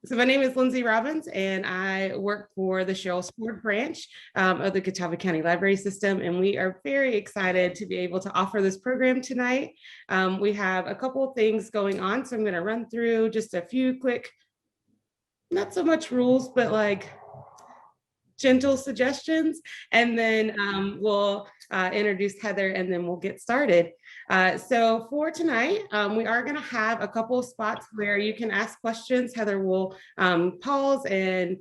So my name is Lindsay Robbins, and I work for the Cheryl Sport branch of the Catawba County Library System, and we are very excited to be able to offer this program tonight. We have a couple of things going on, so I'm going to run through just a few quick, not so much rules, but like gentle suggestions, and then we'll introduce Heather, and then we'll get started. So for tonight, we are going to have a couple of spots where you can ask questions. Heather will pause and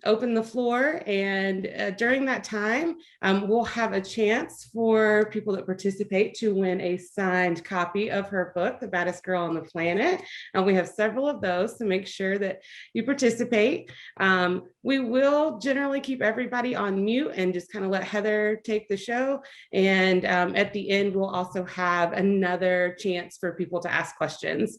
open the floor, and during that time we'll have a chance for people that participate to win a signed copy of her book, The Baddest Girl on the Planet, and we have several of those, to make sure that you participate. We will generally keep everybody on mute and just kind of let Heather take the show, and at the end we'll also have another chance for people to ask questions.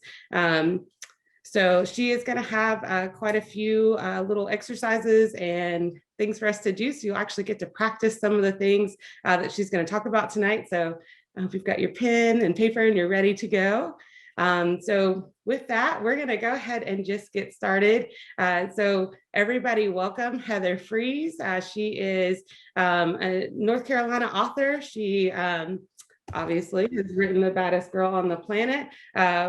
So she is going to have quite a few little exercises and things for us to do. So you'll actually get to practice some of the things that she's going to talk about tonight. So if you've got your pen and paper and you're ready to go. So with that, we're going to go ahead and just get started. So everybody, welcome Heather Frese. She is a North Carolina author. She obviously has written The Baddest Girl on the Planet,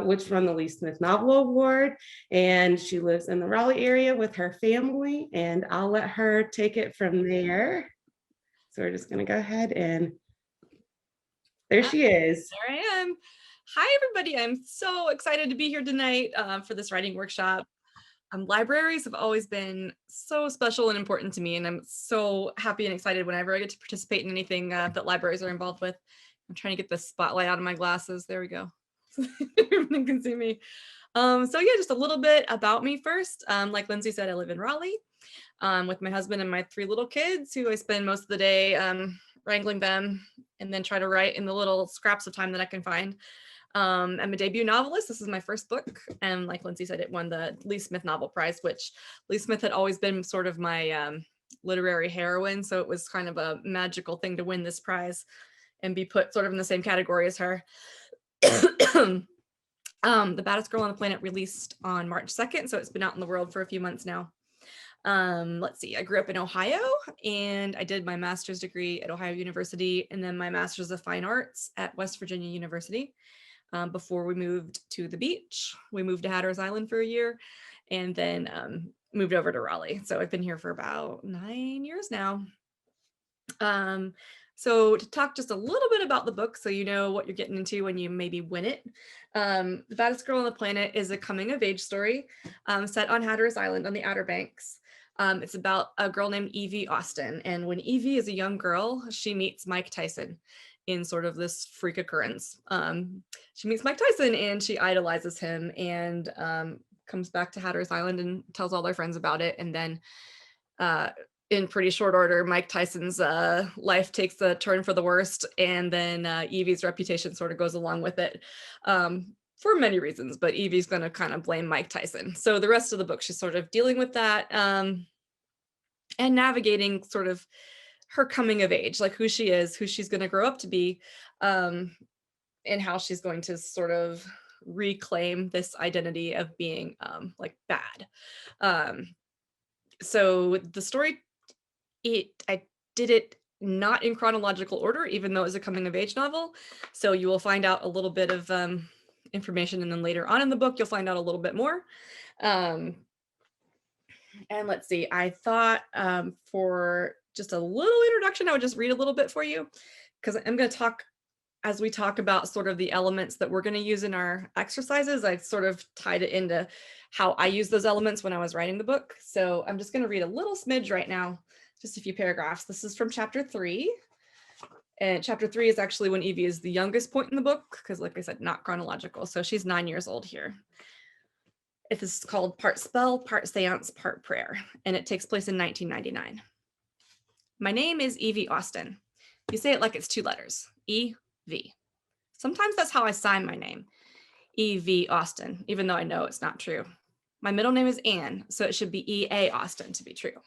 which won the Lee Smith Novel Award, and she lives in the Raleigh area with her family, and I'll let her take it from there. So we're just going to go ahead, and there she is. There I am. Hi, everybody. I'm so excited to be here tonight for this writing workshop. Libraries have always been so special and important to me, and I'm so happy and excited whenever I get to participate in anything that libraries are involved with. I'm trying to get the spotlight out of my glasses. There we go. So everyone can see me. So yeah, just a little bit about me first. Like Lindsay said, I live in Raleigh with my husband and my 3 little kids, who I spend most of the day wrangling them, and then try to write in the little scraps of time that I can find. I'm a debut novelist. This is my first book, and like Lindsay said, it won the Lee Smith Novel Prize, which Lee Smith had always been sort of my literary heroine, so it was kind of a magical thing to win this prize and be put sort of in the same category as her. The Baddest Girl on the Planet released on March 2nd, so it's been out in the world for a few months now. Let's see, I grew up in Ohio, and I did my master's degree at Ohio University, and then my master's of fine arts at West Virginia University. Before we moved to the beach, we moved to Hatteras Island for a year, and then moved over to Raleigh. So I've been here for about 9 years now. So to talk just a little bit about the book, so you know what you're getting into when you maybe win it. The Baddest Girl on the Planet is a coming of age story set on Hatteras Island on the Outer Banks. It's about a girl named Evie Austin. And when Evie is a young girl, she meets Mike Tyson in sort of this freak occurrence. She meets Mike Tyson and she idolizes him, and comes back to Hatteras Island and tells all their friends about it. And then in pretty short order, Mike Tyson's life takes a turn for the worst, and then Evie's reputation sort of goes along with it for many reasons, but Evie's going to kind of blame Mike Tyson. So the rest of the book, she's sort of dealing with that and navigating sort of her coming of age, like who she is, who she's going to grow up to be, and how she's going to sort of reclaim this identity of being like bad. So the story, I did it not in chronological order, even though it was a coming of age novel. So you will find out a little bit of information, and then later on in the book, you'll find out a little bit more. And let's see, I thought for just a little introduction, I would just read a little bit for you, because I'm going to talk, as we talk about sort of the elements that we're going to use in our exercises, I sort of tied it into how I use those elements when I was writing the book. So I'm just going to read a little smidge right now, just a few paragraphs. This is from chapter 3. And chapter 3 is actually when Evie is the youngest point in the book, because like I said, not chronological. So she's 9 years old here. It is called Part Spell, Part Seance, Part Prayer, and it takes place in 1999. My name is Evie Austin. You say it like it's 2 letters, E-V. Sometimes that's how I sign my name, E.V. Austin, even though I know it's not true. My middle name is Anne, so it should be E.A. Austin to be true.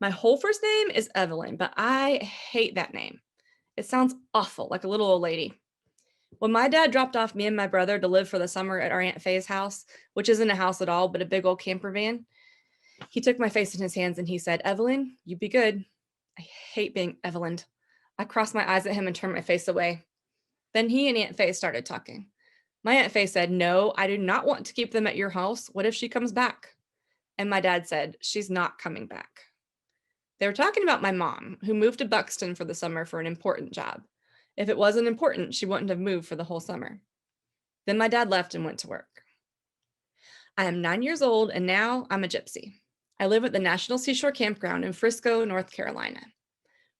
My whole first name is Evelyn, but I hate that name. It sounds awful, like a little old lady. When my dad dropped off me and my brother to live for the summer at our Aunt Faye's house, which isn't a house at all, but a big old camper van, he took my face in his hands and he said, "Evelyn, you be good." I hate being Evelyn. I crossed my eyes at him and turned my face away. Then he and Aunt Faye started talking. My Aunt Faye said, "No, I do not want to keep them at your house. What if she comes back?" And my dad said, "She's not coming back." They were talking about my mom, who moved to Buxton for the summer for an important job. If it wasn't important, she wouldn't have moved for the whole summer. Then my dad left and went to work. I am 9 years old and now I'm a gypsy. I live at the National Seashore Campground in Frisco, North Carolina.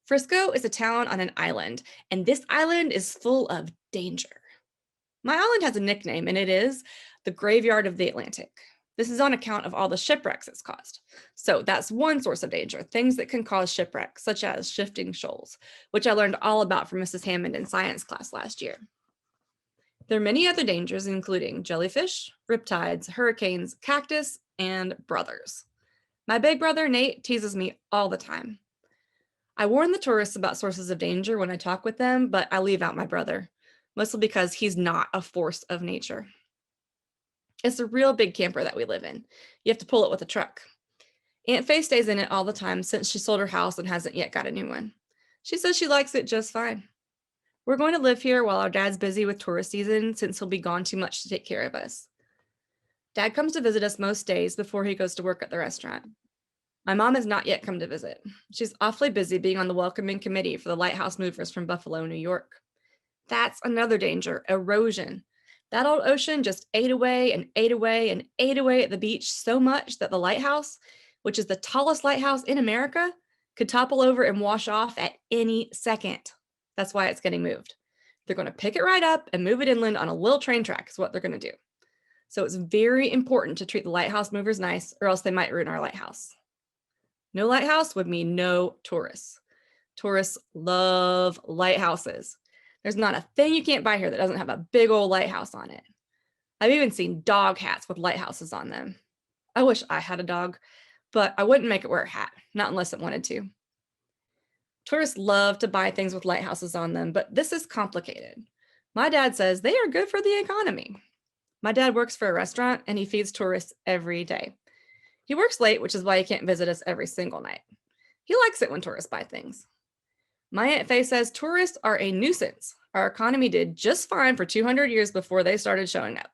Frisco is a town on an island, and this island is full of danger. My island has a nickname, and it is the Graveyard of the Atlantic. This is on account of all the shipwrecks it's caused. So that's one source of danger, things that can cause shipwrecks, such as shifting shoals, which I learned all about from Mrs. Hammond in science class last year. There are many other dangers, including jellyfish, riptides, hurricanes, cactus, and brothers. My big brother, Nate, teases me all the time. I warn the tourists about sources of danger when I talk with them, but I leave out my brother, mostly because he's not a force of nature. It's a real big camper that we live in. You have to pull it with a truck. Aunt Faye stays in it all the time since she sold her house and hasn't yet got a new one. She says she likes it just fine. We're going to live here while our dad's busy with tourist season since he'll be gone too much to take care of us. Dad comes to visit us most days before he goes to work at the restaurant. My mom has not yet come to visit. She's awfully busy being on the welcoming committee for the lighthouse movers from Buffalo, New York. That's another danger, erosion. That old ocean just ate away and ate away and ate away at the beach so much that the lighthouse, which is the tallest lighthouse in America, could topple over and wash off at any second. That's why it's getting moved. They're going to pick it right up and move it inland on a little train track is what they're going to do. So it's very important to treat the lighthouse movers nice, or else they might ruin our lighthouse. No lighthouse would mean no tourists. Tourists love lighthouses. There's not a thing you can't buy here that doesn't have a big old lighthouse on it. I've even seen dog hats with lighthouses on them. I wish I had a dog, but I wouldn't make it wear a hat, not unless it wanted to. Tourists love to buy things with lighthouses on them, but this is complicated. My dad says they are good for the economy. My dad works for a restaurant and he feeds tourists every day. He works late, which is why he can't visit us every single night. He likes it when tourists buy things. My Aunt Faye says tourists are a nuisance. Our economy did just fine for 200 years before they started showing up.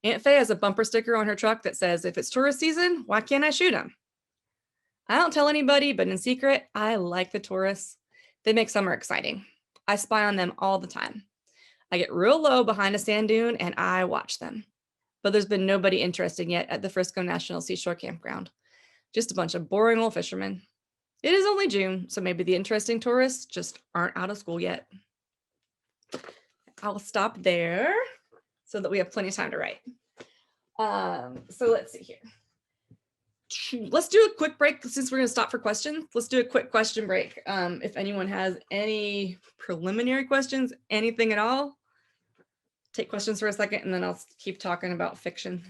Aunt Faye has a bumper sticker on her truck that says, "If it's tourist season, why can't I shoot them?" I don't tell anybody, but in secret, I like the tourists. They make summer exciting. I spy on them all the time. I get real low behind a sand dune and I watch them. But there's been nobody interesting yet at the Frisco National Seashore Campground. Just a bunch of boring old fishermen. It is only June, so maybe the interesting tourists just aren't out of school yet. I'll stop there so that we have plenty of time to write. So let's see here. Let's do a quick break since we're going to stop for questions. Let's do a quick question break. If anyone has any preliminary questions, anything at all, take questions for a second and then I'll keep talking about fiction.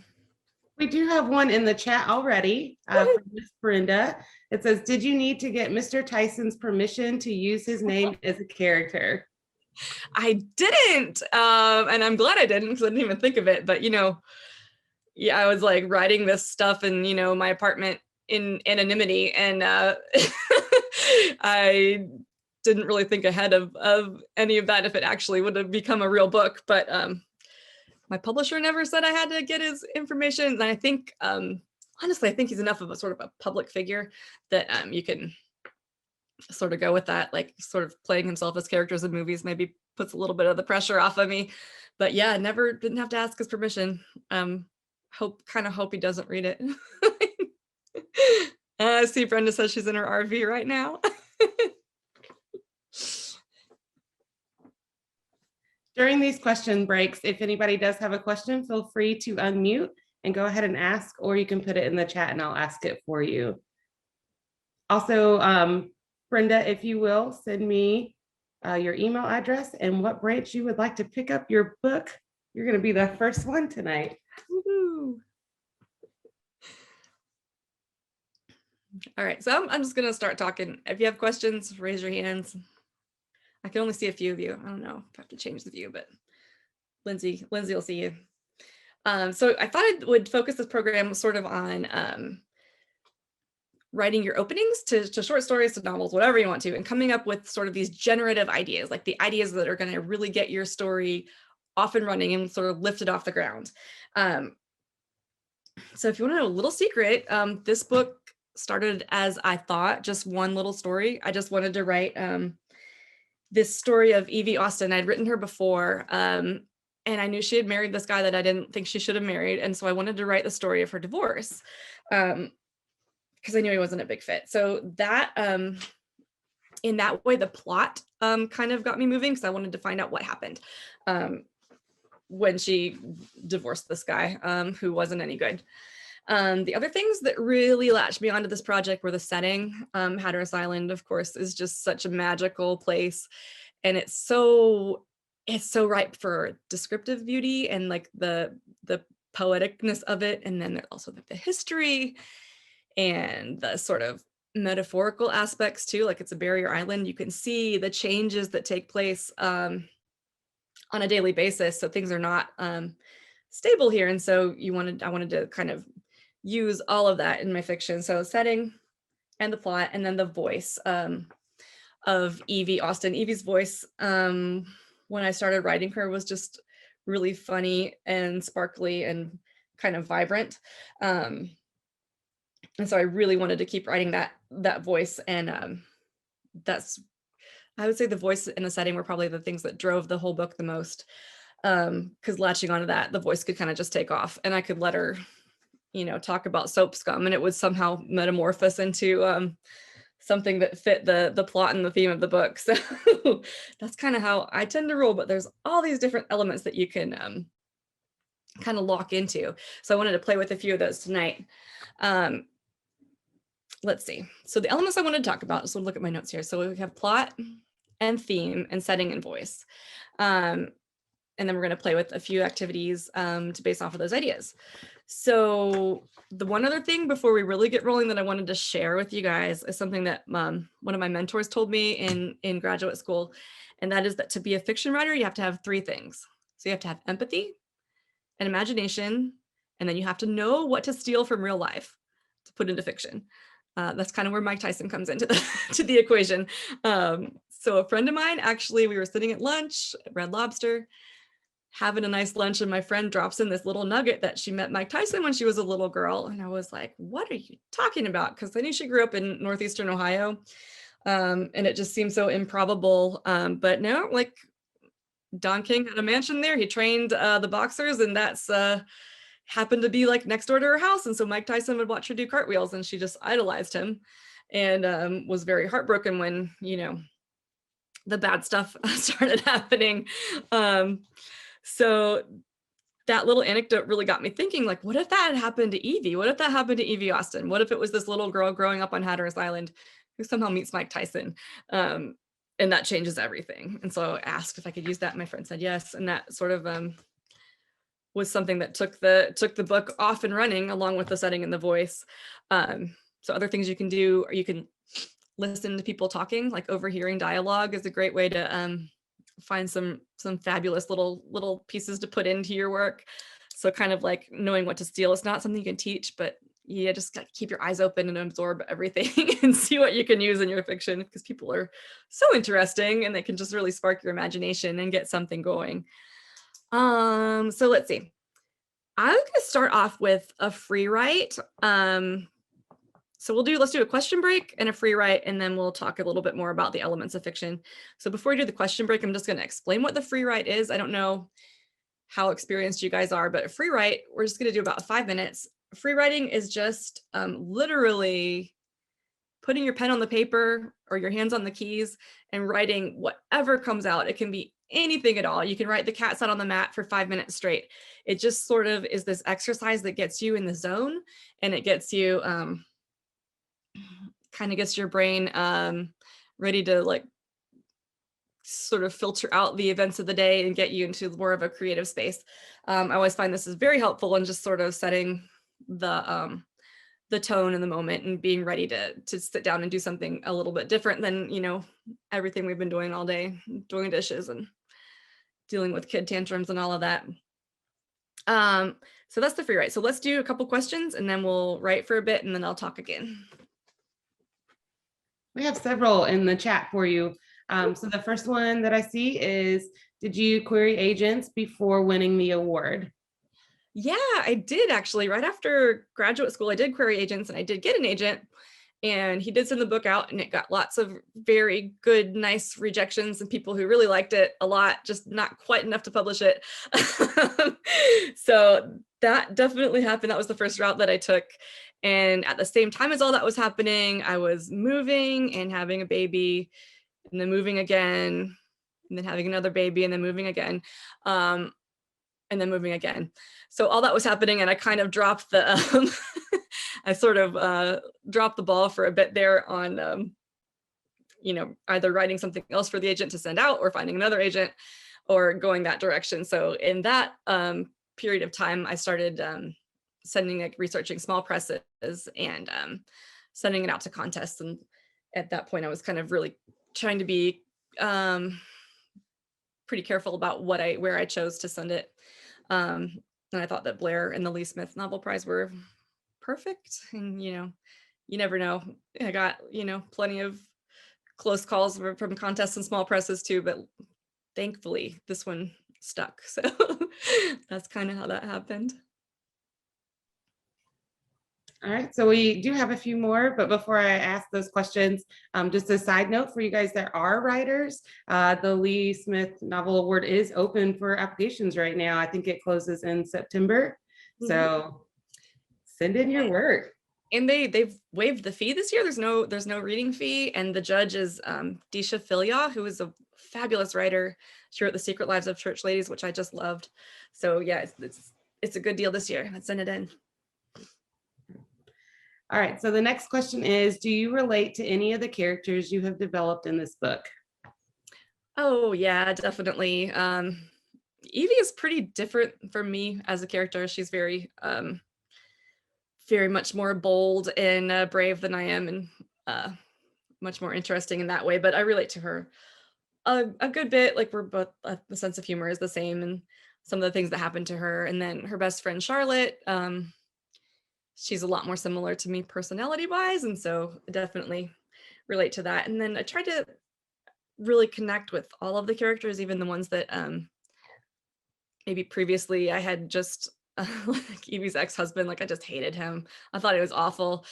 We do have one in the chat already from Miss Brenda. It says, "Did you need to get Mr. Tyson's permission to use his name as a character?" I didn't, and I'm glad I didn't because I didn't even think of it. But yeah, I was like writing this stuff in my apartment in anonymity, and I didn't really think ahead of any of that if it actually would have become a real book. But my publisher never said I had to get his information, and I think honestly, I think he's enough of a sort of a public figure that you can sort of go with that, like sort of playing himself as characters in movies maybe puts a little bit of the pressure off of me. But yeah, didn't have to ask his permission. Kind of hope he doesn't read it. I see Brenda says she's in her RV right now. During these question breaks, if anybody does have a question, feel free to unmute and go ahead and ask, or you can put it in the chat and I'll ask it for you. Also, Brenda, if you will, send me your email address and what branch you would like to pick up your book. You're going to be the first one tonight. Woo-hoo. All right, so I'm just going to start talking. If you have questions, raise your hands. I can only see a few of you. I don't know if I have to change the view, but Lindsay will see you. So I thought I would focus this program sort of on writing your openings to short stories, to novels, whatever you want to, and coming up with sort of these generative ideas, like the ideas that are going to really get your story off and running and sort of lift it off the ground. So if you want to know a little secret, this book started as I thought, just one little story. I just wanted to write this story of Evie Austin. I'd written her before, and I knew she had married this guy that I didn't think she should have married. And so I wanted to write the story of her divorce, because I knew he wasn't a big fit. So that, in that way, the plot kind of got me moving, because I wanted to find out what happened when she divorced this guy who wasn't any good. The other things that really latched me onto this project were the setting. Hatteras Island, of course, is just such a magical place, and it's so ripe for descriptive beauty and like the poeticness of it, and then also the history and the sort of metaphorical aspects too. Like, it's a barrier island. You can see the changes that take place on a daily basis, so things are not stable here, and so I wanted to kind of use all of that in my fiction. So setting and the plot, and then the voice of Evie Austin. Evie's voice, when I started writing her, was just really funny and sparkly and kind of vibrant. And so I really wanted to keep writing that voice. And I would say the voice and the setting were probably the things that drove the whole book the most. Because latching onto that, the voice could kind of just take off, and I could let her, talk about soap scum, and it would somehow metamorphose into something that fit the plot and the theme of the book. So that's kind of how I tend to roll, but there's all these different elements that you can kind of lock into. So I wanted to play with a few of those tonight. Let's see. So the elements I wanted to talk about, so look at my notes here. So we have plot and theme and setting and voice. And then we're going to play with a few activities to base off of those ideas. So the one other thing before we really get rolling that I wanted to share with you guys is something that one of my mentors told me in graduate school. And that is that to be a fiction writer, you have to have three things. So you have to have empathy and imagination, and then you have to know what to steal from real life to put into fiction. That's kind of where Mike Tyson comes into to the equation. So a friend of mine, actually, we were sitting at lunch at Red Lobster, having a nice lunch, and my friend drops in this little nugget that she met Mike Tyson when she was a little girl. And I was like, what are you talking about? Because I knew she grew up in Northeastern Ohio. And it just seemed so improbable. But no, like, Don King had a mansion there. He trained the boxers, and that's happened to be like next door to her house. And so Mike Tyson would watch her do cartwheels, and she just idolized him, and was very heartbroken when, the bad stuff started happening. So that little anecdote really got me thinking, like, what if that had happened to Evie? What if that happened to Evie Austin? What if it was this little girl growing up on Hatteras Island who somehow meets Mike Tyson? And that changes everything. And so I asked if I could use that. My friend said yes. And that sort of was something that took the book off and running, along with the setting and the voice. So other things you can do, or you can listen to people talking. Like, overhearing dialogue is a great way to find some fabulous little pieces to put into your work. So kind of like knowing what to steal. It's not something you can teach, but you just got to keep your eyes open and absorb everything and see what you can use in your fiction, because people are so interesting, and they can just really spark your imagination and get something going. So let's see. I'm going to start off with a free write. So let's do a question break and a free write, and then we'll talk a little bit more about the elements of fiction. So before we do the question break, I'm just going to explain what the free write is. I don't know how experienced you guys are, but a free write, we're just going to do about 5 minutes. Free writing is just literally putting your pen on the paper or your hands on the keys and writing whatever comes out. It can be anything at all. You can write the cat sat on the mat for 5 minutes straight. It just sort of is this exercise that gets you in the zone, and it gets you kind of gets your brain ready to like sort of filter out the events of the day and get you into more of a creative space. I always find this is very helpful in just sort of setting the the tone in the moment and being ready to sit down and do something a little bit different than, everything we've been doing all day, doing dishes and dealing with kid tantrums and all of that. So that's the free write. So let's do a couple questions and then we'll write for a bit and then I'll talk again. We have several in the chat for you. So the first one that I see is, did you query agents before winning the award? Yeah, I did actually. Right after graduate school, I did query agents and I did get an agent. And he did send the book out and it got lots of very good, nice rejections and people who really liked it a lot, just not quite enough to publish it. So that definitely happened. That was the first route that I took. And at the same time as all that was happening, I was moving and having a baby and then moving again and then having another baby and then moving again. And then moving again. So all that was happening and I kind of dropped the, I sort of dropped the ball for a bit there on, either writing something else for the agent to send out or finding another agent or going that direction. So in that period of time, I started researching small presses and sending it out to contests. And at that point, I was kind of really trying to be pretty careful about where I chose to send it. And I thought that Blair and the Lee Smith Novel Prize were perfect. And, you never know. I got, plenty of close calls from contests and small presses too, but thankfully this one stuck. So that's kind of how that happened. All right, so we do have a few more, but before I ask those questions, just a side note for you guys that are writers, the Lee Smith Novel Award is open for applications right now. I think it closes in September. So send in your work. And they've waived the fee this year. There's no reading fee. And the judge is Disha Filia, who is a fabulous writer. She wrote The Secret Lives of Church Ladies, which I just loved. So yeah, it's a good deal this year. Let's send it in. All right, so the next question is, do you relate to any of the characters you have developed in this book? Oh yeah, definitely. Evie is pretty different from me as a character. She's very much more bold and brave than I am, and much more interesting in that way. But I relate to her a good bit. Like we're both, the sense of humor is the same, and some of the things that happened to her. And then her best friend Charlotte, she's a lot more similar to me personality wise, and so I definitely relate to that. And then I tried to really connect with all of the characters, even the ones that maybe previously I had just like Evie's ex-husband, like I just hated him. I thought he was awful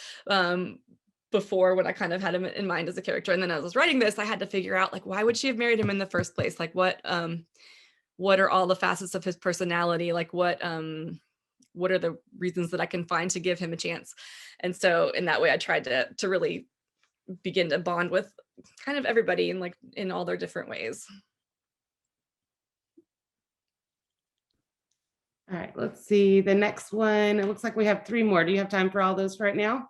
before, when I kind of had him in mind as a character. And then as I was writing this, I had to figure out, like, why would she have married him in the first place? Like what are all the facets of his personality? Like what are the reasons that I can find to give him a chance? And so in that way, I tried to really begin to bond with kind of everybody in all their different ways. All right, let's see the next one. It looks like we have 3 more. Do you have time for all those right now?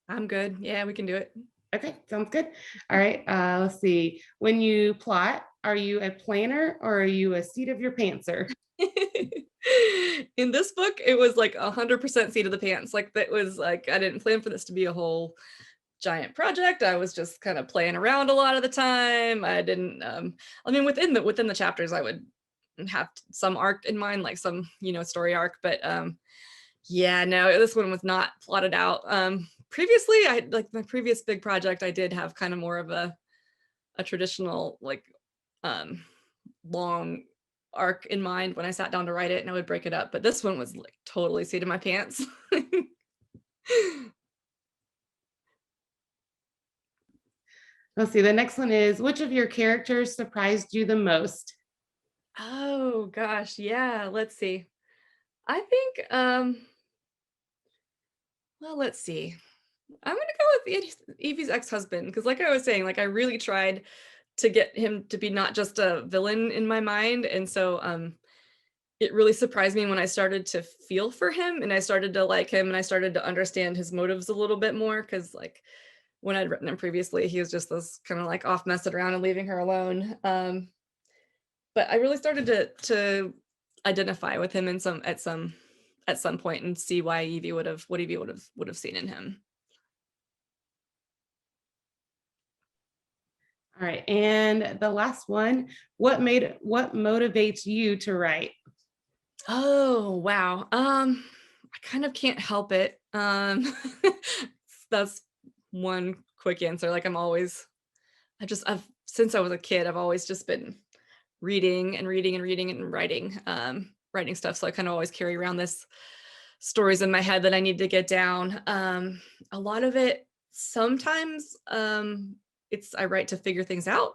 I'm good. Yeah, we can do it. Okay, sounds good. All right, let's see. When you plot, are you a planner or are you a seat of your pantser? In this book, it was like 100% seat of the pants. Like that was like, I didn't plan for this to be a whole giant project. I was just kind of playing around a lot of the time. I didn't, I mean, within the chapters, I would have some arc in mind, like some, story arc, but yeah, no, this one was not plotted out. Previously, I like my previous big project, I did have kind of more of a traditional, like, long arc in mind when I sat down to write it, and I would break it up. But this one was like totally seat of my pants. Let's see. The next one is, which of your characters surprised you the most? Oh gosh, yeah. Let's see. I think, well, let's see. I'm gonna go with Evie's ex-husband, because like I was saying, like I really tried to get him to be not just a villain in my mind. And so it really surprised me when I started to feel for him and I started to like him and I started to understand his motives a little bit more, because like when I'd written him previously, he was just this kind of like off messing around and leaving her alone. But I really started to identify with him at some point and see why Evie would have seen in him. All right. And the last one, what motivates you to write? Oh, wow. I kind of can't help it. That's one quick answer. Like I've since I was a kid, I've always just been reading and reading and reading and writing stuff. So I kind of always carry around this stories in my head that I need to get down. A lot of it sometimes it's I write to figure things out.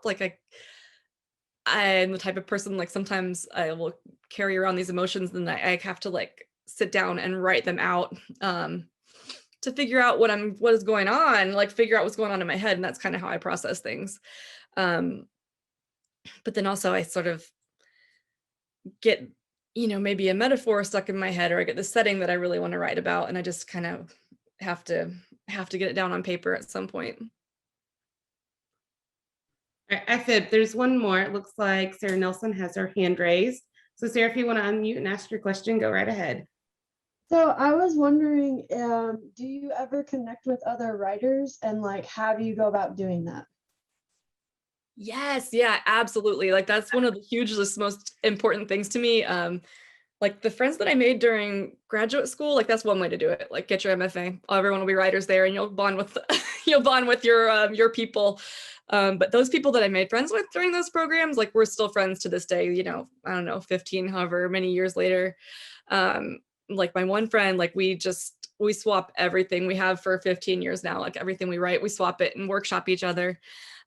I'm the type of person, like sometimes I will carry around these emotions and I have to like sit down and write them out to figure out what is going on, like figure out what's going on in my head. And that's kind of how I process things. Um, but then also I sort of get, maybe a metaphor stuck in my head, or I get the setting that I really want to write about. And I just kind of have to have to get it down on paper at some point. All right, I said there's one more. It looks like Sarah Nelson has her hand raised. So Sarah, if you want to unmute and ask your question, go right ahead. So I was wondering, do you ever connect with other writers and like how do you go about doing that? Yes, yeah, absolutely. Like that's one of the hugest, most important things to me. Like the friends that I made during graduate school, like that's one way to do it. Like get your MFA. Everyone will be writers there, and you'll bond with you'll bond with your people. But those people that I made friends with during those programs, like we're still friends to this day. I don't know, 15, however many years later. Um, like my one friend, like we swap everything we have for 15 years now. Like everything we write, we swap it and workshop each other.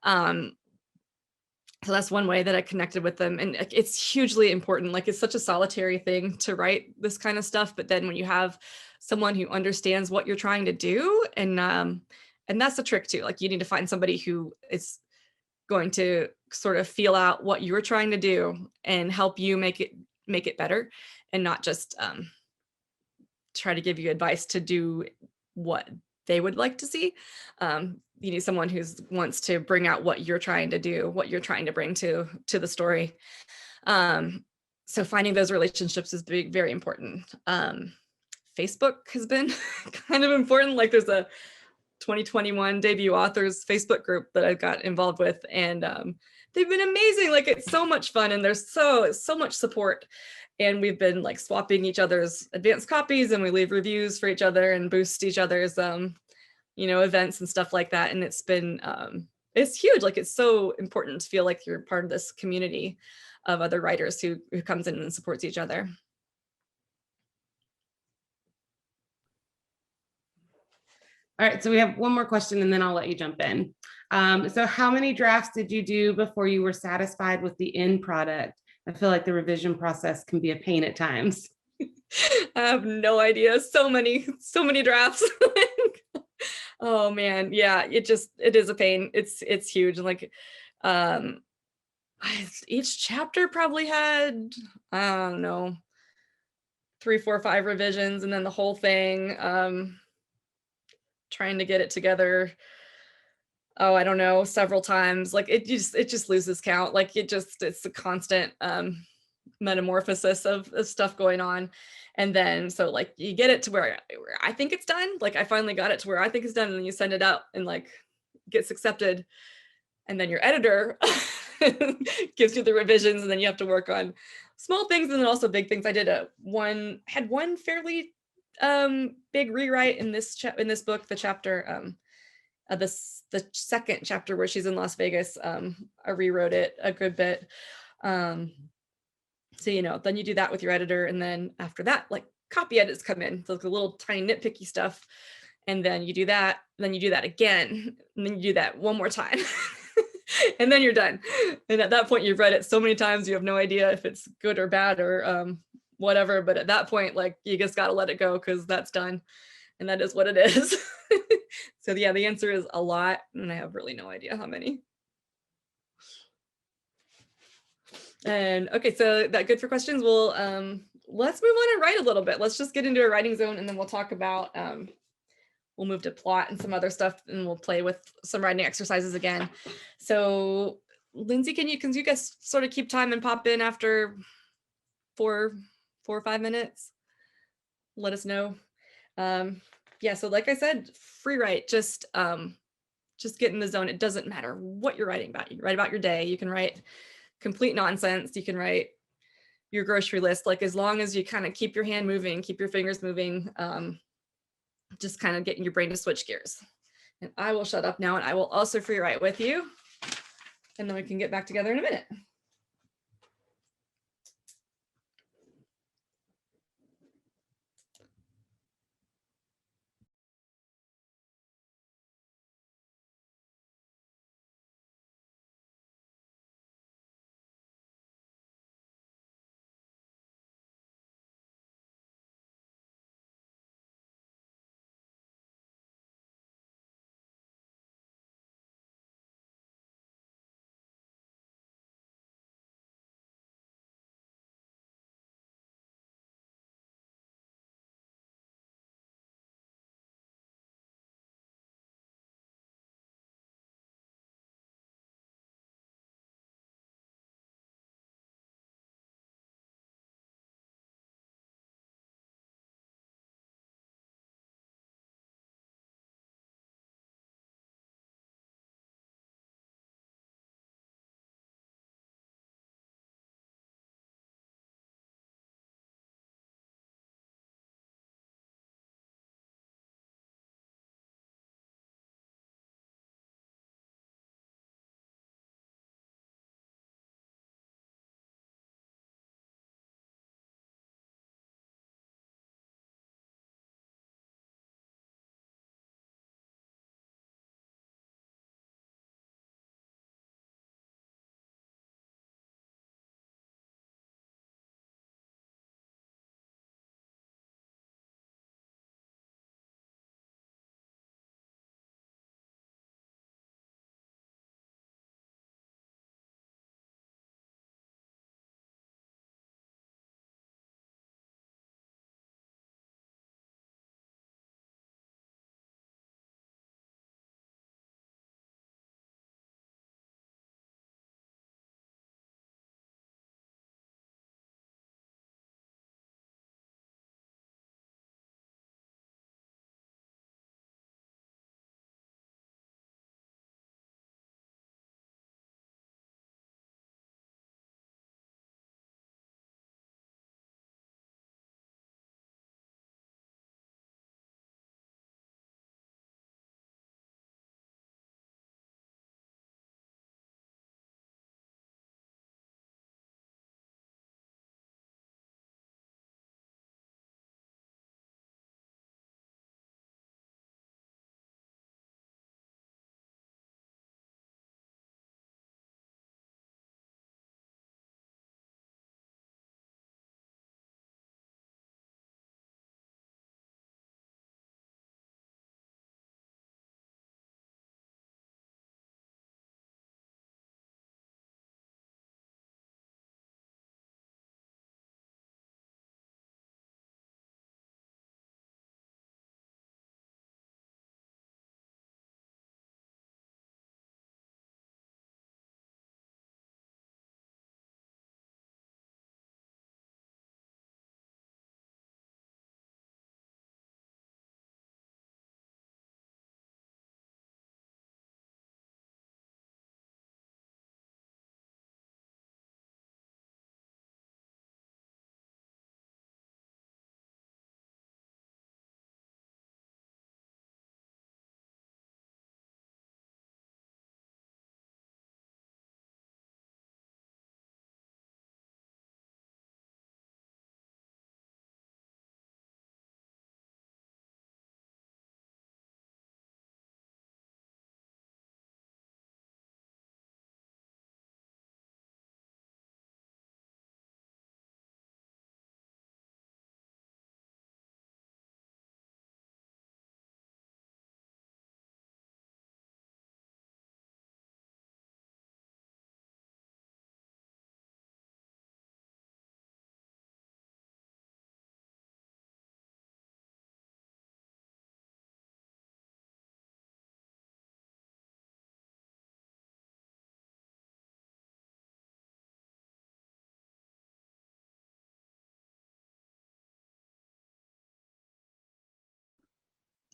Um, so that's one way that I connected with them. And it's hugely important. Like it's such a solitary thing to write this kind of stuff. But then when you have someone who understands what you're trying to do, and that's the trick too. Like you need to find somebody who is going to sort of feel out what you're trying to do and help you make it better, and not just try to give you advice to do what they would like to see. You need someone who wants to bring out what you're trying to do, what you're trying to bring to the story. So finding those relationships is very important. Facebook has been kind of important. Like there's a 2021 debut authors Facebook group that I got involved with, and they've been amazing. Like it's so much fun, and there's so much support. And we've been like swapping each other's advanced copies, and we leave reviews for each other and boost each other's events and stuff like that. And it's huge. Like it's so important to feel like you're part of this community of other writers who comes in and supports each other. All right, so we have one more question and then I'll let you jump in. So how many drafts did you do before you were satisfied with the end product? I feel like the revision process can be a pain at times. I have no idea. So many drafts. Oh man, yeah, it is a pain. It's huge. Like um each chapter probably had, I don't know, 3, 4, 5 revisions, and then the whole thing, trying to get it together, oh, I don't know, several times. Like it just loses count. Like it's a constant metamorphosis of stuff going on. And then so like you get it to where I think it's done. Like I finally got it to where I think it's done, and then you send it out and like gets accepted, and then your editor gives you the revisions, and then you have to work on small things and then also big things. I had one fairly big rewrite in this book, the chapter the second chapter where she's in Las Vegas. I rewrote it a good bit. So then you do that with your editor, and then after that, like copy edits come in, so the little tiny nitpicky stuff, and then you do that, then you do that again, and then you do that one more time. And then you're done. And at that point, you've read it so many times, you have no idea if it's good or bad or whatever. But at that point, like you just got to let it go because that's done. And that is what it is. So yeah, the answer is a lot. And I have really no idea how many. And okay, so that good for questions. Well, let's move on and write a little bit. Let's just get into a writing zone, and then we'll talk about we'll move to plot and some other stuff, and we'll play with some writing exercises again. So Lindsay, can you guys sort of keep time and pop in after 4 or 5 minutes? Let us know. Yeah, so like I said, free write, just just get in the zone. It doesn't matter what you're writing about. You write about your day. You can write complete nonsense. You can write your grocery list. Like as long as you kind of keep your hand moving, keep your fingers moving, just kind of getting your brain to switch gears. And I will shut up now, and I will also free write with you. And then we can get back together in a minute.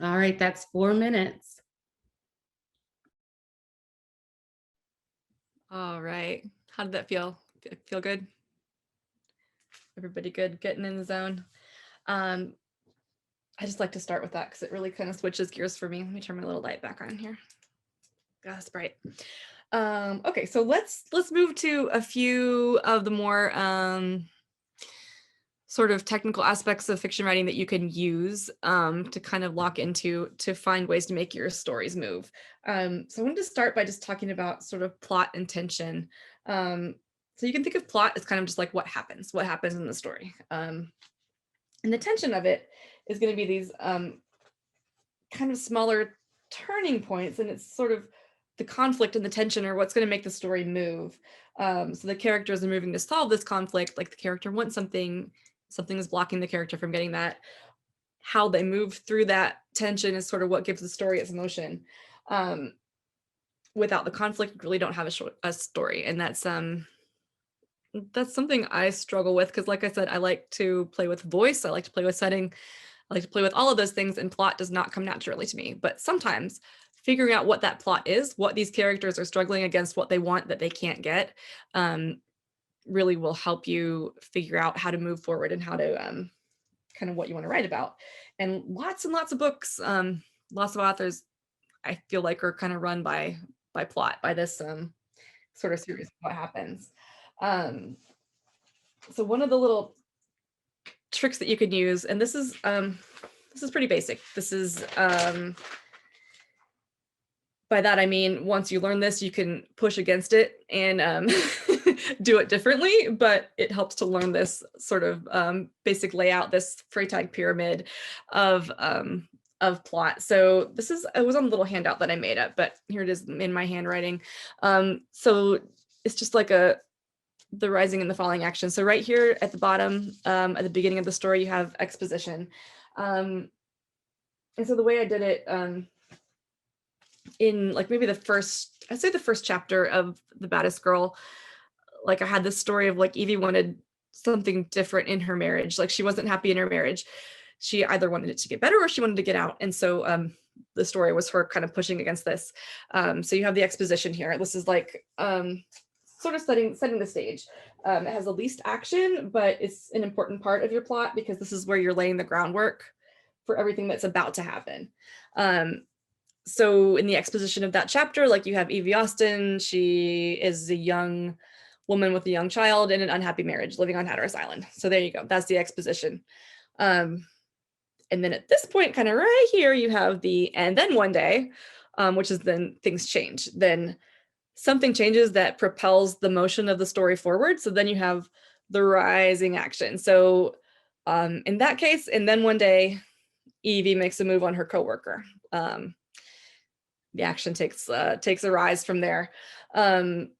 All right, that's 4 minutes. All right. How did that feel? Feel good? Everybody good? Getting in the zone? Um, I just like to start with that because it really kind of switches gears for me. Let me turn my little light back on here. God, that's bright. Okay, so let's move to a few of the more sort of technical aspects of fiction writing that you can use to kind of lock into to find ways to make your stories move. So I wanted to start by just talking about sort of plot and tension. So you can think of plot as kind of just like what happens in the story. And the tension of it is going to be these kind of smaller turning points, and it's sort of the conflict and the tension are what's going to make the story move. So the characters are moving to solve this conflict, like the character wants something is blocking the character from getting that. How they move through that tension is sort of what gives the story its emotion. Without the conflict, you really don't have a story, and that's something I struggle with because, like I said, I like to play with voice, I like to play with setting, I like to play with all of those things, and plot does not come naturally to me. But sometimes figuring out what that plot is, what these characters are struggling against, what they want that they can't get, really will help you figure out how to move forward and how to kind of what you want to write about. And lots of books, lots of authors, I feel like are kind of run by plot, by this sort of series of what happens. So one of the little tricks that you can use, and this is pretty basic. This is by that I mean, once you learn this, you can push against it and do it differently, but it helps to learn this sort of basic layout, this Freytag pyramid of plot. So this is, it was on a little handout that I made up, but here it is in my handwriting. So it's just like the rising and the falling action. So right here at the bottom, at the beginning of the story, you have exposition. And so the way I did it, in like maybe I'd say the first chapter of The Baddest Girl, like I had this story of like Evie wanted something different in her marriage. Like she wasn't happy in her marriage. She either wanted it to get better or she wanted to get out. And so the story was her kind of pushing against this. So you have the exposition here. This is like sort of setting the stage. It has the least action, but it's an important part of your plot because this is where you're laying the groundwork for everything that's about to happen. So in the exposition of that chapter, like you have Evie Austin, she is a young woman with a young child in an unhappy marriage living on Hatteras Island. So there you go. That's the exposition. And then at this point, kind of right here, you have the and then one day, which is then things change. Then something changes that propels the motion of the story forward. So then you have the rising action. So in that case, and then one day, Evie makes a move on her coworker. The action takes a rise from there. And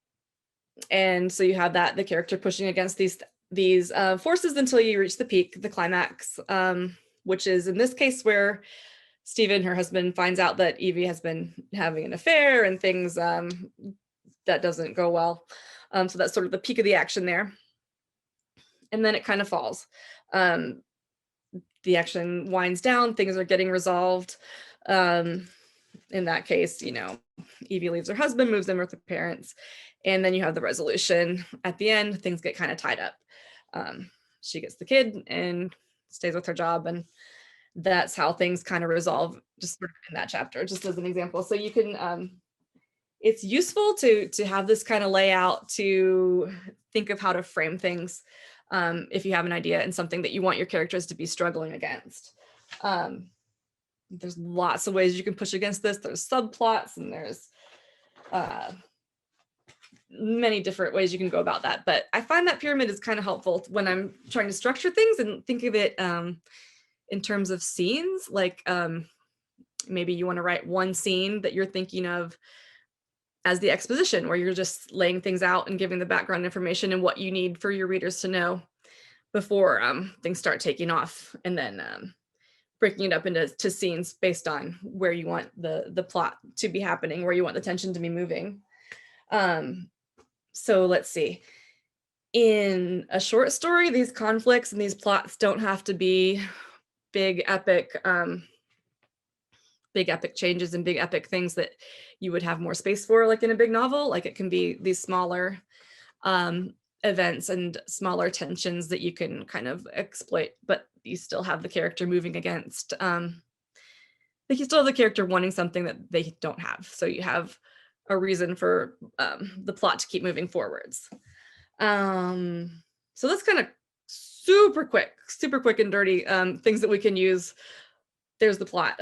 so you have that, the character pushing against these forces until you reach the peak, the climax, which is in this case where Stephen, her husband, finds out that Evie has been having an affair and things that doesn't go well. So that's sort of the peak of the action there. And then it kind of falls. The action winds down, things are getting resolved. In that case, Evie leaves her husband, moves in with her parents, and then you have the resolution. At the end, things get kind of tied up. She gets the kid and stays with her job, and that's how things kind of resolve just sort of in that chapter, just as an example. So you can, it's useful to have this kind of layout to think of how to frame things if you have an idea and something that you want your characters to be struggling against. There's lots of ways you can push against this. There's subplots and there's many different ways you can go about that. But I find that pyramid is kind of helpful when I'm trying to structure things and think of it in terms of scenes. Like maybe you want to write one scene that you're thinking of as the exposition, where you're just laying things out and giving the background information and what you need for your readers to know before things start taking off, and then breaking it up into scenes based on where you want the plot to be happening, where you want the tension to be moving. So let's see. In a short story, these conflicts and these plots don't have to be big, epic big epic changes and big epic things that you would have more space for, like in a big novel. Like it can be these smaller events and smaller tensions that you can kind of exploit, but you still have the character moving against, like you still have the character wanting something that they don't have. So you have a reason for the plot to keep moving forwards. So that's kind of super quick and dirty things that we can use. There's the plot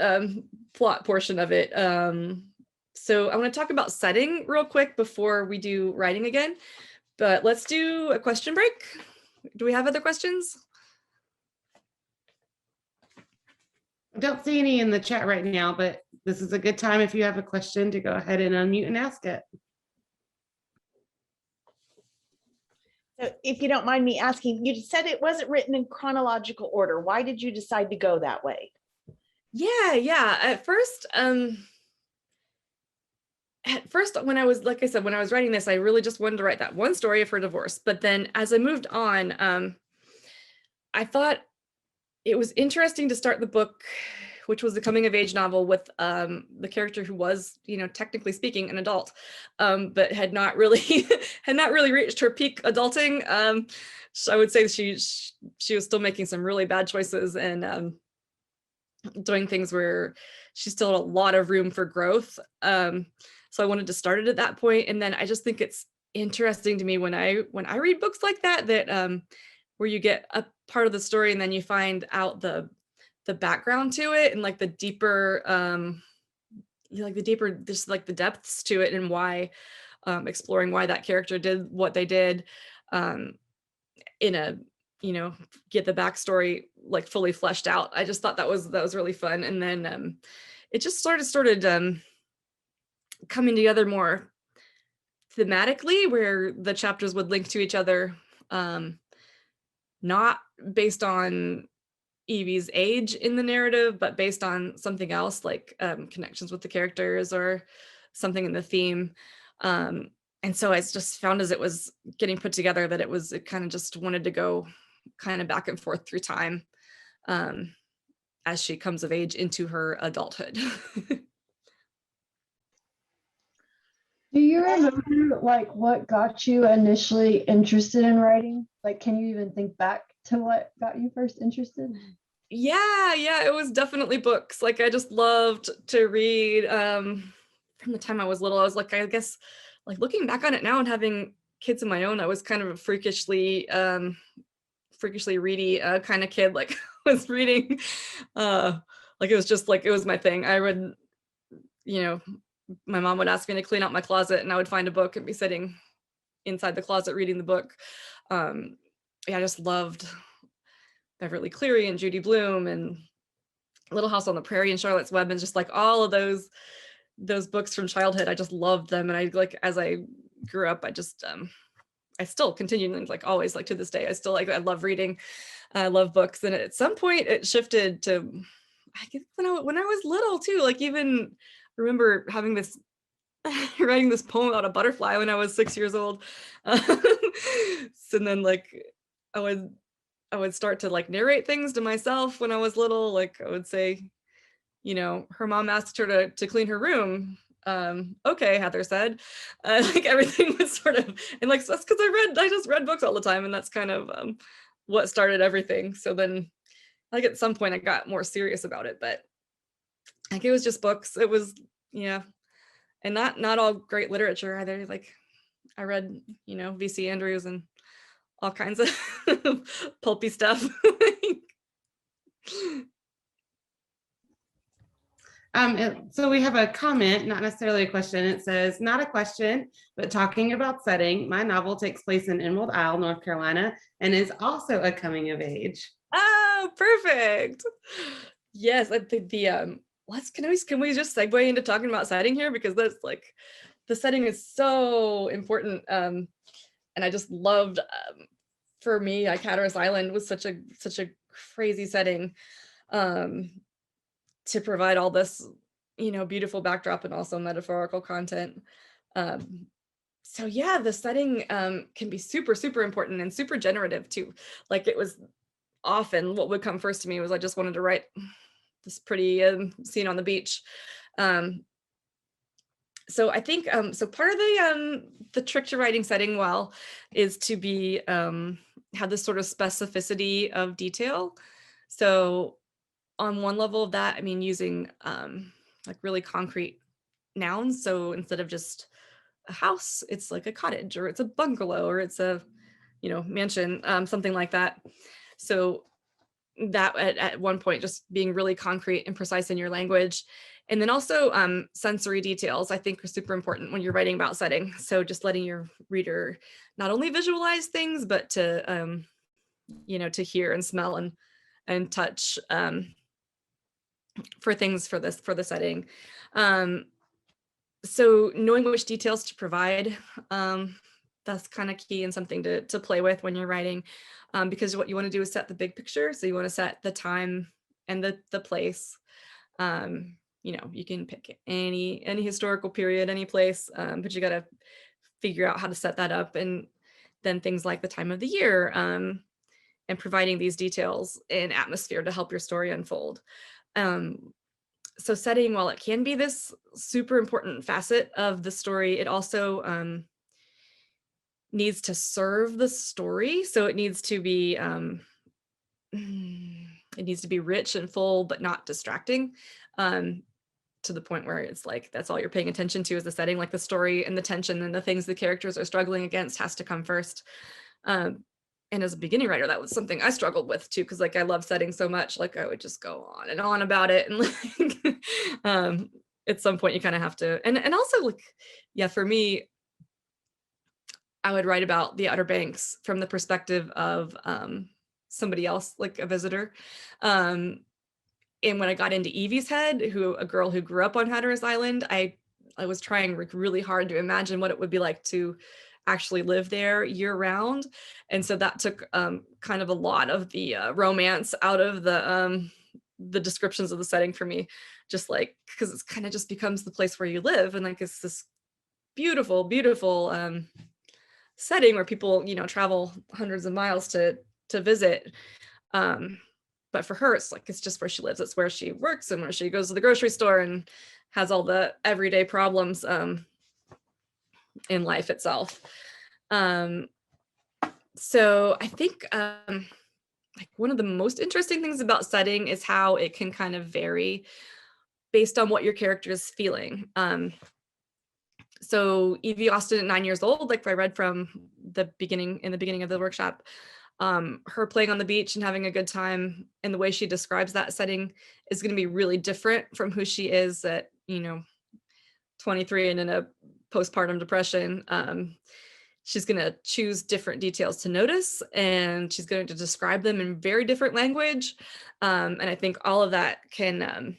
portion of it. So I want to talk about setting real quick before we do writing again, but let's do a question break. Do we have other questions? I don't see any in the chat right now, but this is a good time if you have a question to go ahead and unmute and ask it. So if you don't mind me asking, you said it wasn't written in chronological order. Why did you decide to go that way? Yeah. At first, when I was, like I said, when I was writing this, I really just wanted to write that one story of her divorce. But then as I moved on, I thought it was interesting to start the book, which was the coming of age novel, with the character who was, technically speaking, an adult, but had not really reached her peak adulting. So I would say she was still making some really bad choices and doing things where she still had a lot of room for growth. So I wanted to start it at that point, and then I just think it's interesting to me when I read books like that where you get a part of the story and then you find out the background to it and like the deeper just like the depths to it, and why exploring why that character did what they did, in a get the backstory like fully fleshed out. I just thought that was really fun. And then it just started coming together more thematically, where the chapters would link to each other, not based on Evie's age in the narrative, but based on something else, like connections with the characters or something in the theme. And so I just found, as it was getting put together, that it kind of just wanted to go kind of back and forth through time as she comes of age into her adulthood. Do you remember like what got you initially interested in writing? Like, can you even think back to what got you first interested? Yeah, it was definitely books. Like I just loved to read from the time I was little. I was like, I guess, like looking back on it now and having kids of my own, I was kind of a freakishly ready kind of kid. Like I was reading, like it was just like, it was my thing. I would, my mom would ask me to clean out my closet and I would find a book and be sitting inside the closet reading the book. I just loved Beverly Cleary and Judy Blume and Little House on the Prairie and Charlotte's Web, and just like all of those books from childhood. I just loved them. And I, like, as I grew up, I just I still continue, like always, like to this day, I love reading. I love books. And at some point it shifted to, I guess when I was little too, like even remember having this writing this poem about a butterfly when I was 6 years old. So then like I would start to like narrate things to myself when I was little. Like I would say, her mom asked her to clean her room. Okay, Heather said. Like everything was sort of, and like that's because I just read books all the time, and that's kind of what started everything. So then like at some point I got more serious about it, but like it was just books. It was, and not all great literature either. Like I read, V.C. Andrews and all kinds of pulpy stuff. So we have a comment, not necessarily a question. It says, not a question, but talking about setting. My novel takes place in Emerald Isle, North Carolina, and is also a coming of age. Oh, perfect. Yes, I think can we just segue into talking about setting here, because that's like the setting is so important. And I just loved, for me, like Hatteras Island was such a crazy setting to provide all this, beautiful backdrop and also metaphorical content. So yeah, the setting can be super, super important and super generative too. Like it was often what would come first to me was I just wanted to write this pretty scene on the beach. So I think so part of the trick to writing setting well is to be have this sort of specificity of detail. So on one level of that, I mean, using like really concrete nouns. So instead of just a house, it's like a cottage, or it's a bungalow, or it's a, you know, mansion, something like that. So that at one point, just being really concrete and precise in your language. And then also sensory details, I think, are super important when you're writing about setting. So just letting your reader not only visualize things, but to, you know, to hear and smell and touch for things for the setting. So knowing which details to provide, that's kind of key and something to play with when you're writing, because what you want to do is set the big picture. So you want to set the time and the place. You know, you can pick any historical period, any place, but you got to figure out how to set that up. And then things like the time of the year, and providing these details and atmosphere to help your story unfold. So setting, while it can be this super important facet of the story, it also needs to serve the story. So it needs to be rich and full, but not distracting, to the point where it's like that's all you're paying attention to is the setting. Like the story and the tension and the things the characters are struggling against has to come first. And as a beginning writer, that was something I struggled with too, because like I love setting so much, like I would just go on and on about it, and like at some point you kind of have to, and also like, yeah, for me, I would write about the Outer Banks from the perspective of somebody else, like a visitor. And when I got into Evie's head, a girl who grew up on Hatteras Island, I was trying really hard to imagine what it would be like to actually live there year round. And so that took kind of a lot of the romance out of the descriptions of the setting for me, just like, because it's kind of just becomes the place where you live. And like, it's this beautiful, beautiful setting where people, you know, travel hundreds of miles to visit. But for her, it's like, it's just where she lives. It's where she works and where she goes to the grocery store and has all the everyday problems in life itself. So I think like one of the most interesting things about setting is how it can kind of vary based on what your character is feeling. So Evie Austin at 9 years old, like I read from the beginning of the workshop, her playing on the beach and having a good time, and the way she describes that setting is going to be really different from who she is at, you know, 23 and in a postpartum depression. She's going to choose different details to notice, and she's going to describe them in very different language. And I think all of that can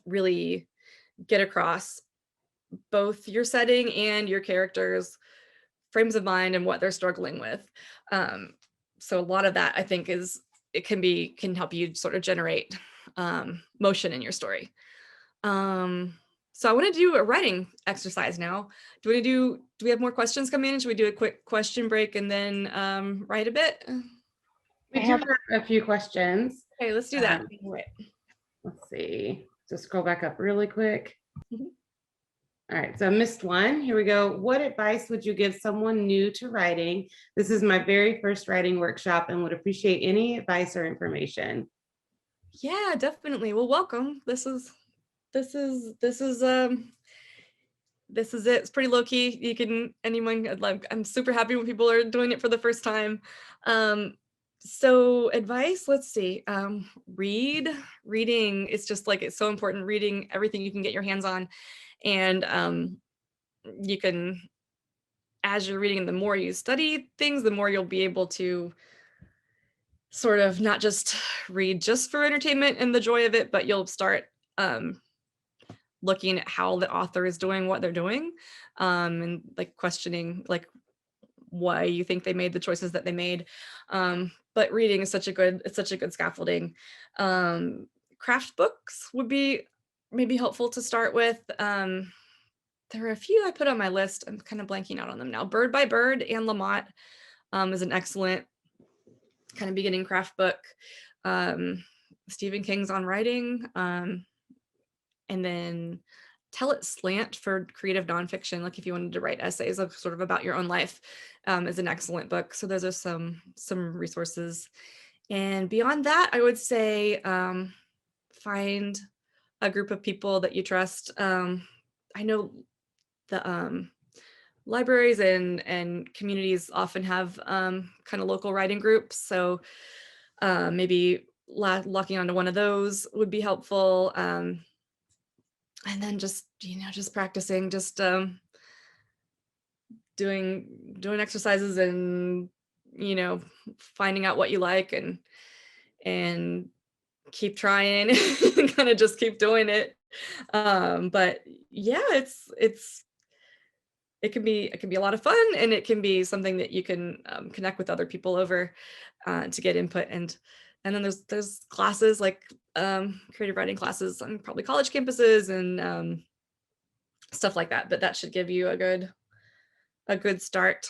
really get across both your setting and your characters' frames of mind and what they're struggling with. So a lot of that, I think, can help you sort of generate motion in your story. So I want to do a writing exercise now. Do we have more questions coming in? Should we do a quick question break and then write a bit? We do have a few questions. Okay, let's do that. Let's see. Just scroll back up really quick. Mhm. All right, so I missed one. Here we go. What advice would you give someone new to writing? This is my very first writing workshop and would appreciate any advice or information. Yeah, definitely. Well, welcome. This is it. It's pretty low key. I'm super happy when people are doing it for the first time. So advice, let's see. Reading, it's just like, it's so important, reading everything you can get your hands on. And you can, as you're reading, the more you study things, the more you'll be able to sort of not just read just for entertainment and the joy of it, but you'll start looking at how the author is doing what they're doing, and like questioning like why you think they made the choices that they made. But reading is such a good scaffolding. Craft books would be maybe helpful to start with. There are a few I put on my list. I'm kind of blanking out on them now. Bird by Bird and Lamont is an excellent kind of beginning craft book. Stephen King's on writing, and then Tell It Slant for creative nonfiction. Like if you wanted to write essays of sort of about your own life, is an excellent book. So those are some resources. And beyond that, I would say find a group of people that you trust. I know the libraries and communities often have kind of local writing groups. So maybe locking onto one of those would be helpful. And then just, just practicing, just doing exercises and, finding out what you like and keep trying and kind of just keep doing it. But yeah, it can be a lot of fun, and it can be something that you can connect with other people over to get input. And then there's classes like creative writing classes on probably college campuses and stuff like that. But that should give you a good start.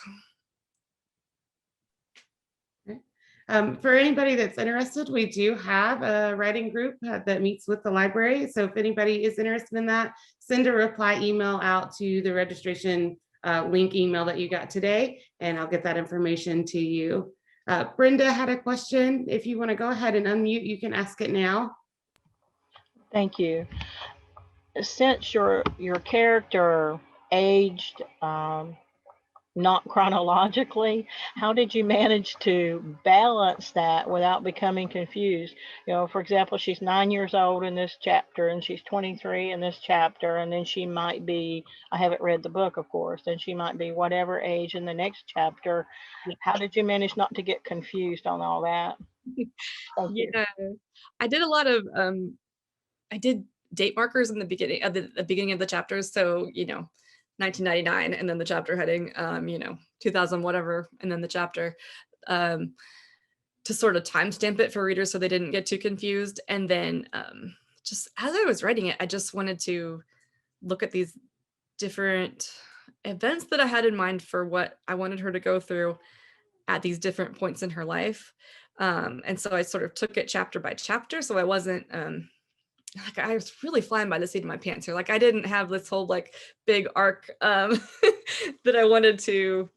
For anybody that's interested, we do have a writing group that meets with the library. So if anybody is interested in that, send a reply email out to the registration link email that you got today, and I'll get that information to you. Brenda had a question. If you want to go ahead and unmute, you can ask it now. Thank you. Since your character aged not chronologically, how did you manage to balance that without becoming confused? For example, she's 9 years old in this chapter, and she's 23 in this chapter, and then she might be, I haven't read the book, of course, then she might be whatever age in the next chapter. How did you manage not to get confused on all that? Thank you. Yeah, I did a lot of I did date markers in the beginning of the chapters. So 1999, and then the chapter heading 2000 whatever, and then the chapter, to sort of timestamp it for readers so they didn't get too confused. And then just as I was writing it, I just wanted to look at these different events that I had in mind for what I wanted her to go through at these different points in her life. And so I sort of took it chapter by chapter. So I wasn't like, I was really flying by the seat of my pants here. Like I didn't have this whole like big arc that I wanted to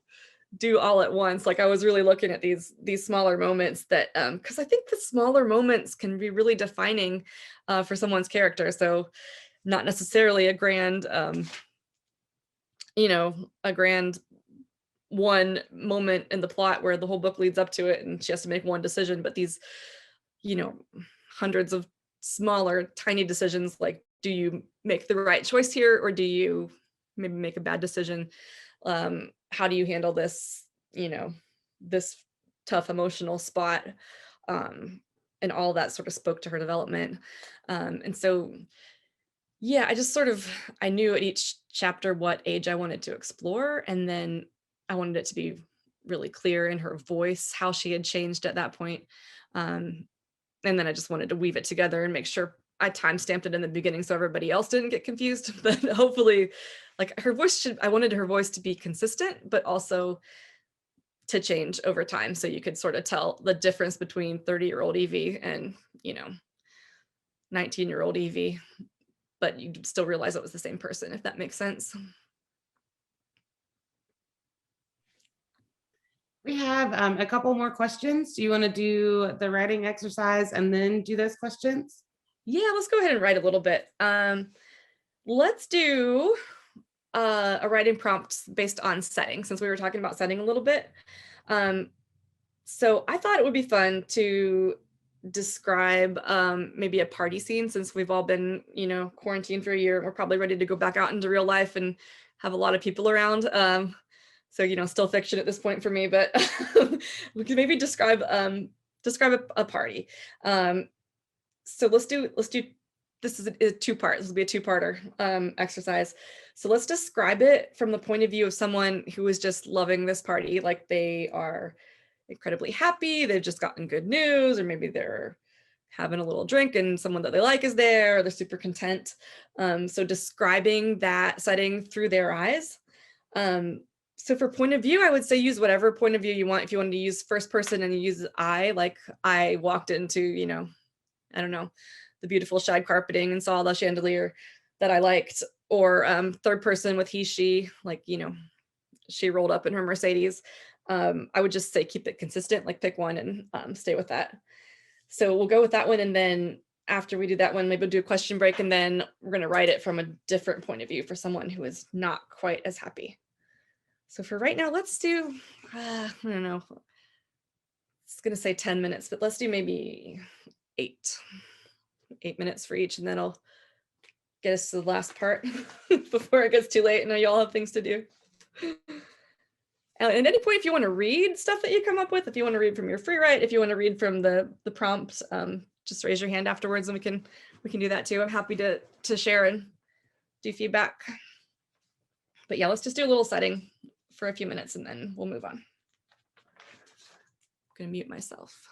do all at once. Like I was really looking at these smaller moments that, because I think the smaller moments can be really defining for someone's character. So not necessarily a grand, a grand one moment in the plot where the whole book leads up to it and she has to make one decision, but these, hundreds of smaller, tiny decisions, like, do you make the right choice here, or do you maybe make a bad decision? How do you handle this, this tough emotional spot? And all that sort of spoke to her development. And so, yeah, I just I knew at each chapter what age I wanted to explore. And then I wanted it to be really clear in her voice, how she had changed at that point. And then I just wanted to weave it together and make sure I timestamped it in the beginning so everybody else didn't get confused. But hopefully, like I wanted her voice to be consistent, but also to change over time. So you could sort of tell the difference between 30-year-old Evie and, 19-year-old Evie, but you still realize it was the same person, if that makes sense. We have a couple more questions. Do you want to do the writing exercise and then do those questions? Yeah, let's go ahead and write a little bit. Let's do a writing prompt based on setting, since we were talking about setting a little bit. So I thought it would be fun to describe maybe a party scene, since we've all been, quarantined for a year. We're probably ready to go back out into real life and have a lot of people around. So, still fiction at this point for me, but we could maybe describe a party. So let's do, this is a two-part, this will be a two-parter exercise. So let's describe it from the point of view of someone who is just loving this party. Like they are incredibly happy, they've just gotten good news, or maybe they're having a little drink and someone that they like is there, or they're super content. So describing that setting through their eyes. So for point of view, I would say use whatever point of view you want. If you wanted to use first person and you use I, like I walked into, I don't know, the beautiful shag carpeting and saw the chandelier that I liked. Or third person with he, she, like, you know, she rolled up in her Mercedes. I would just say keep it consistent, like pick one and stay with that. So we'll go with that one. And then after we do that one, maybe we'll do a question break, and then we're going to write it from a different point of view for someone who is not quite as happy. So for right now, let's do, I don't know, it's going to say 10 minutes, but let's do maybe 8 minutes for each. And then I'll get us to the last part before it gets too late. I know you all have things to do. At any point, if you want to read stuff that you come up with, if you want to read from your free write, if you want to read from the prompt, just raise your hand afterwards and we can do that too. I'm happy to share and do feedback. But yeah, let's just do a little setting for a few minutes and then we'll move on. I'm gonna mute myself.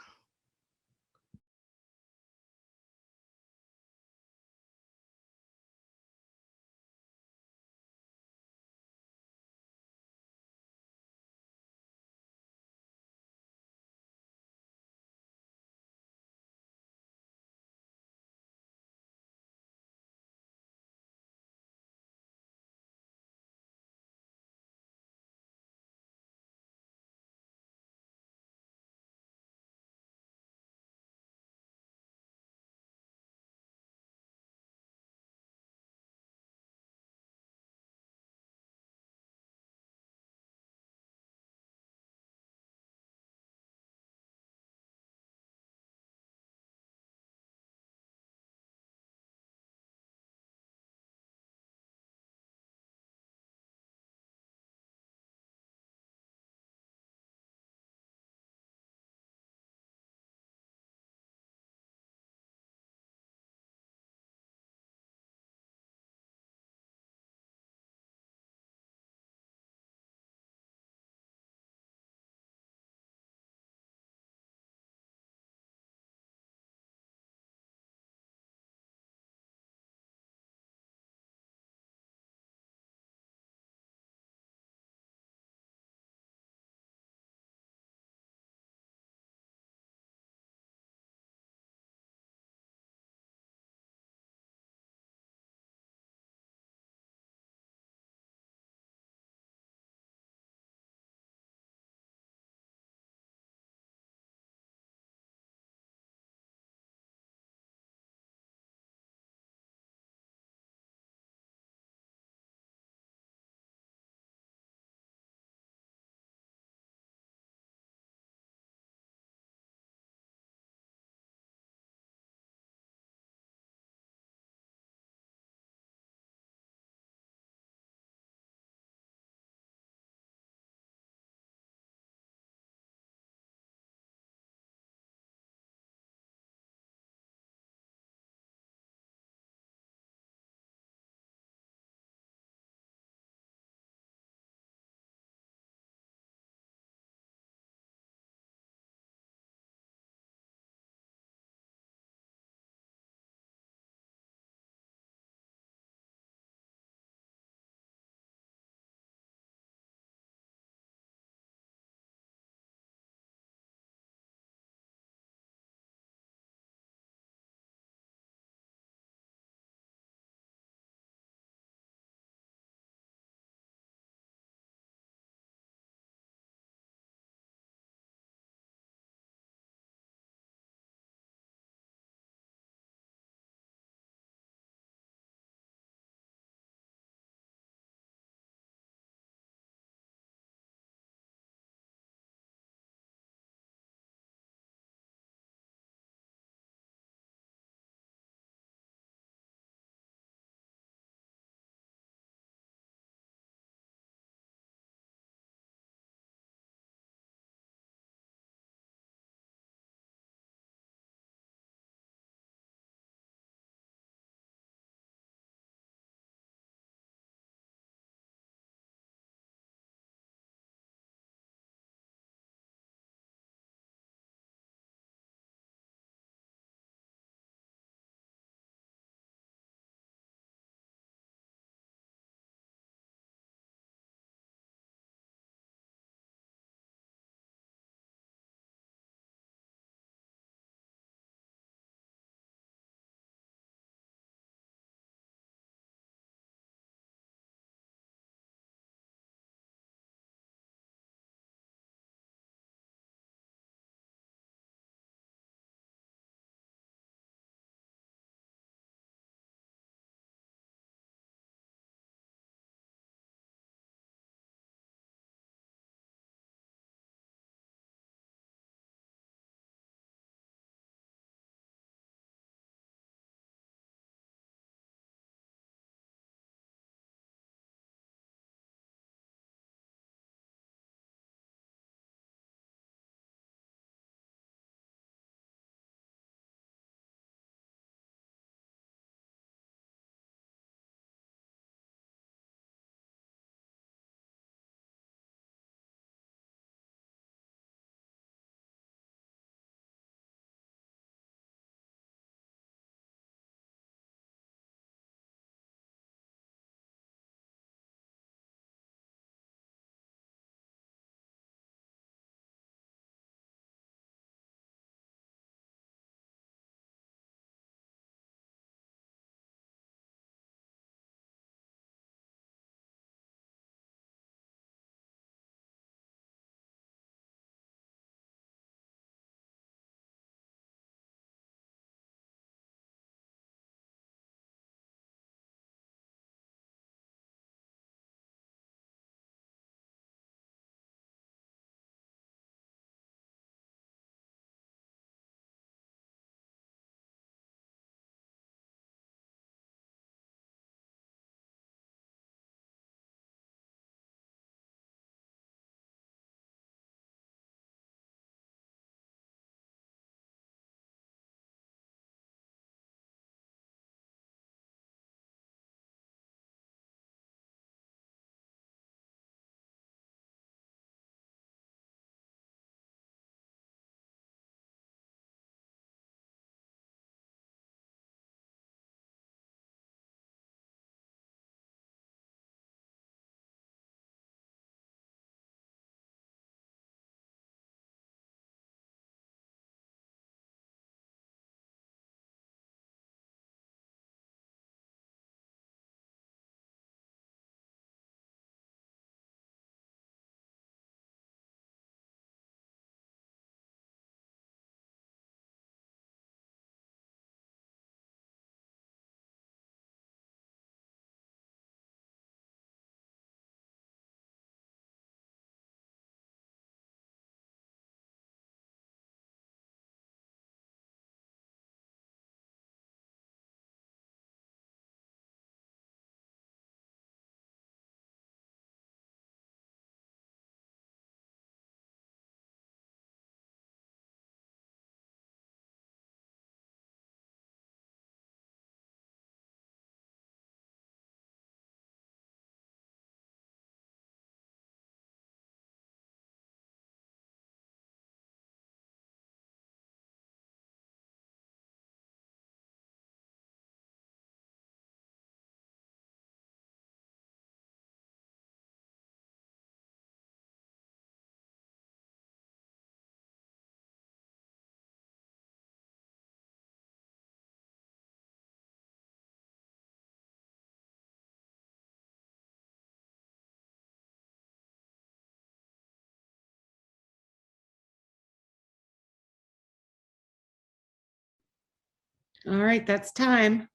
All right, that's time.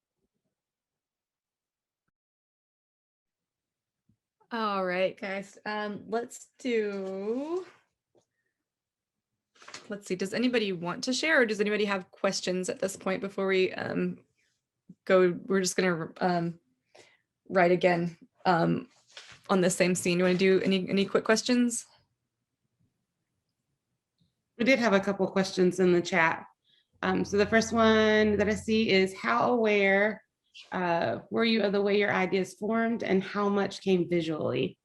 All right, guys. Let's see. Does anybody want to share, or does anybody have questions at this point before we go? We're just gonna write again on the same scene. You want to do any quick questions? We did have a couple questions in the chat. So the first one that I see is, how aware were you of the way your ideas formed, and how much came visually?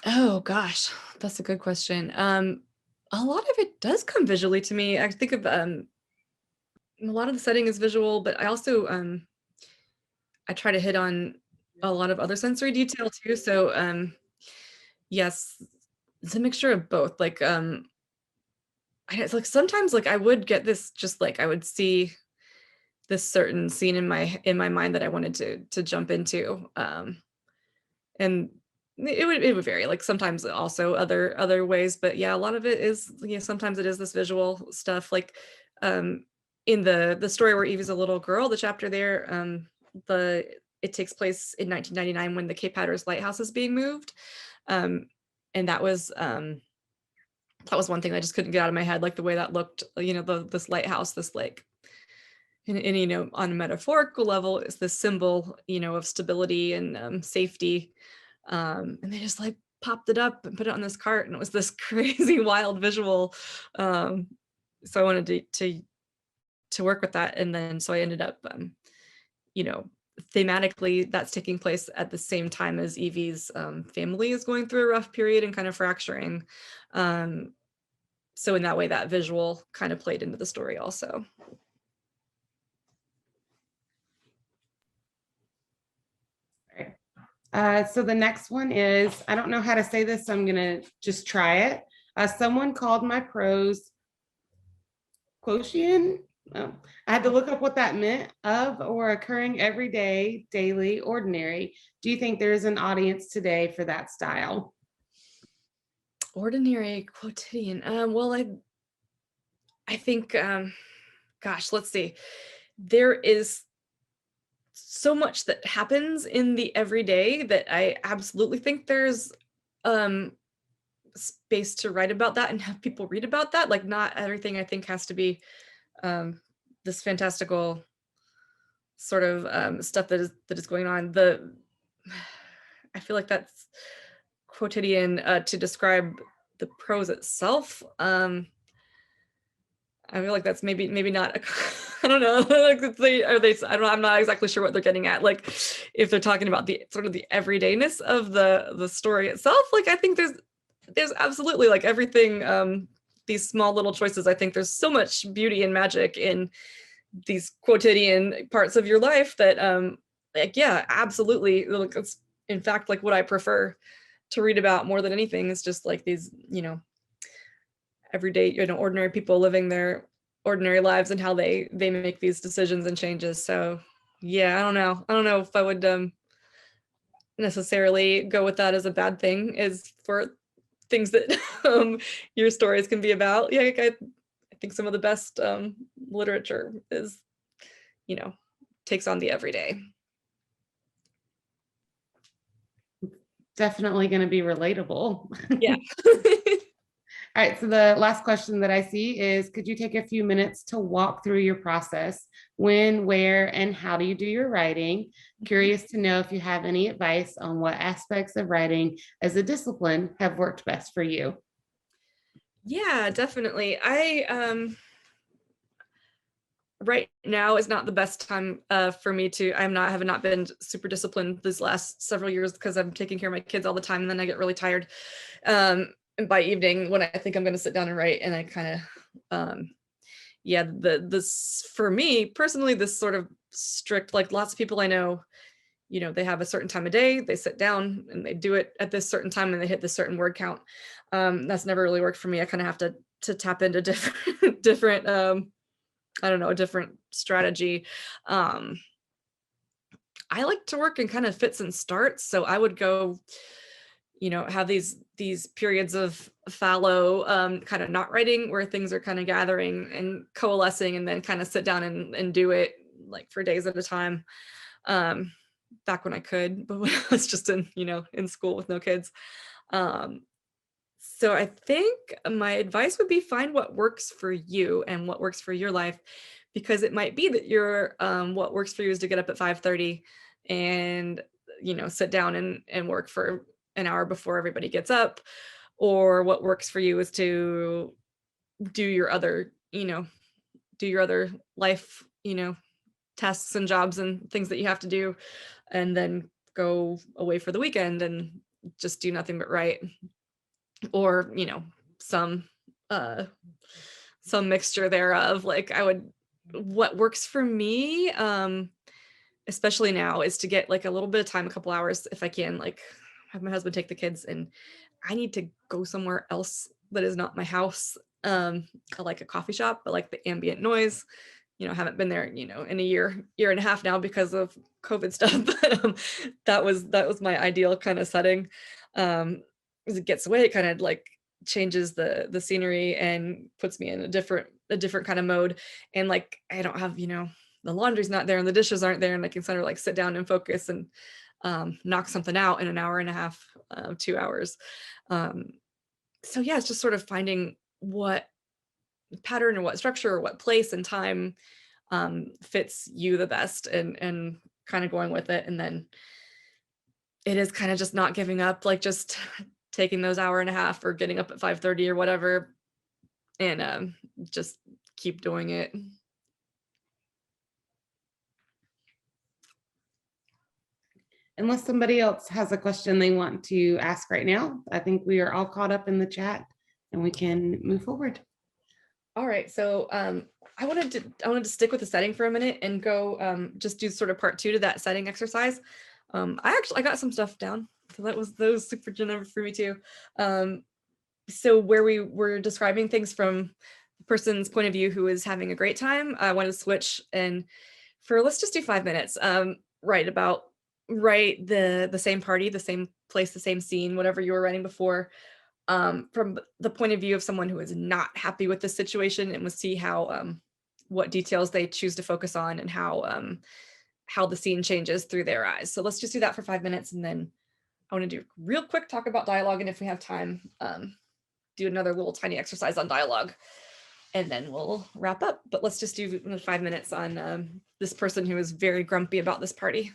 Oh gosh, that's a good question. A lot of it does come visually to me. I think of a lot of the setting is visual, but I also I try to hit on a lot of other sensory detail too. So yes, it's a mixture of both. Like it's like sometimes like I would get this, just like I would see this certain scene in my mind that I wanted to jump into. And it would vary, like sometimes also other ways, but yeah, a lot of it is, sometimes it is this visual stuff. Like in the story where Evie's a little girl, the chapter there, it takes place in 1999 when the Cape Hatteras lighthouse is being moved. And that was one thing I just couldn't get out of my head, like the way that looked, this lighthouse, this lake. And on a metaphorical level, it's this symbol, of stability and safety. And they just like popped it up and put it on this cart, and it was this crazy wild visual. So I wanted to work with that, and then so I ended up, thematically, that's taking place at the same time as Evie's family is going through a rough period and kind of fracturing. So in that way, that visual kind of played into the story also. So the next one is, I don't know how to say this, so I'm gonna just try it. Someone called my prose quotient. Oh, I had to look up what that meant. Of or occurring every day, daily, ordinary. Do you think there is an audience today for that style? Ordinary, quotidian. Well, I think, gosh, let's see. There is so much that happens in the everyday that I absolutely think there's space to write about that and have people read about that. Like, not everything I think has to be this fantastical sort of stuff that is going on. I feel like that's quotidian to describe the prose itself. I feel like that's maybe not. I don't know. Like, I'm not exactly sure what they're getting at. Like, if they're talking about the sort of the everydayness of the story itself, like I think there's absolutely, like, everything. These small little choices. I think there's so much beauty and magic in these quotidian parts of your life that, like, yeah, absolutely. Like, it's in fact like what I prefer to read about more than anything is just like these, everyday, ordinary people living their ordinary lives and how they make these decisions and changes. So yeah, I don't know if I would necessarily go with that as a bad thing, is for things that your stories can be about. Yeah, I think some of the best literature is, takes on the everyday. Definitely going to be relatable. Yeah. All right, so the last question that I see is, could you take a few minutes to walk through your process? When, where, and how do you do your writing? Curious to know if you have any advice on what aspects of writing as a discipline have worked best for you. Yeah, definitely. Right now is not the best time for me to. Have not been super disciplined these last several years because I'm taking care of my kids all the time, and then I get really tired. And by evening, when I think I'm going to sit down and write, and I kind of, yeah, this for me personally, this sort of strict, like lots of people I know, they have a certain time of day, they sit down and they do it at this certain time and they hit this certain word count. That's never really worked for me. I kind of have to tap into different, I don't know, a different strategy. I like to work in kind of fits and starts. So I would go, have these these periods of fallow kind of not writing where things are kind of gathering and coalescing, and then kind of sit down and do it like for days at a time. Back when I could, but when I was just in, in school with no kids. So I think my advice would be find what works for you and what works for your life, because it might be that what works for you is to get up at 5:30 and, sit down and work for an hour before everybody gets up, or what works for you is to do your other, life, tasks and jobs and things that you have to do, and then go away for the weekend and just do nothing but write, or some some mixture thereof. Like what works for me, especially now, is to get like a little bit of time, a couple hours if I can, like have my husband take the kids, and I need to go somewhere else that is not my house. I like a coffee shop, but like the ambient noise, I haven't been there, in a year and a half now because of COVID stuff. But that was my ideal kind of setting. As it gets away, it kind of like changes the scenery and puts me in a different kind of mode. And like I don't have, the laundry's not there and the dishes aren't there, and I can sort of like sit down and focus and knock something out in an hour and a half, 2 hours. So yeah, it's just sort of finding what pattern or what structure or what place and time fits you the best, and kind of going with it. And then it is kind of just not giving up, like just taking those hour and a half or getting up at 5:30 or whatever, and just keep doing it. Unless somebody else has a question they want to ask right now, I think we are all caught up in the chat and we can move forward. All right, so I wanted to stick with the setting for a minute and go just do sort of part 2 to that setting exercise. I got some stuff down, so that was super generic for me too. So where we were describing things from the person's point of view who is having a great time, I wanted to switch, and let's just do 5 minutes. Write the same party, the same place, the same scene, whatever you were writing before, from the point of view of someone who is not happy with the situation, and we'll see how what details they choose to focus on, and how the scene changes through their eyes. So let's just do that for 5 minutes, and then I want to do real quick talk about dialogue, and if we have time, do another little tiny exercise on dialogue, and then we'll wrap up. But let's just do 5 minutes on this person who is very grumpy about this party.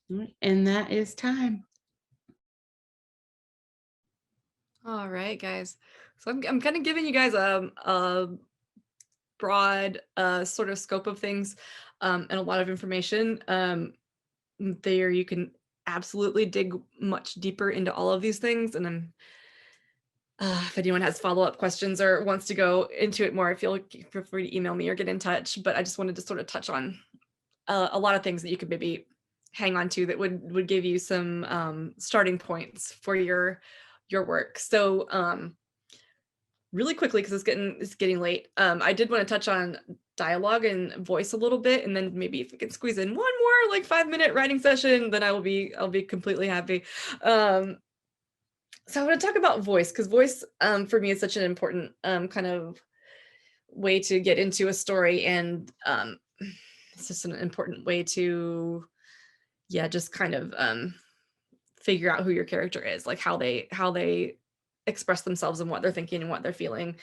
And that is time. All right, guys. So I'm kind of giving you guys a broad sort of scope of things and a lot of information. There you can absolutely dig much deeper into all of these things. And I'm if anyone has follow-up questions or wants to go into it more, feel free to email me or get in touch. But I just wanted to sort of touch on a lot of things that you could maybe hang on to that would give you some starting points for your work. So really quickly, because it's getting late, I did want to touch on dialogue and voice a little bit, and then maybe if we can squeeze in one more like 5-minute writing session, then I'll be completely happy. So I want to talk about voice, because voice for me is such an important kind of way to get into a story, and it's just an important way to just kind of figure out who your character is, like how they express themselves and what they're thinking and what they're feeling.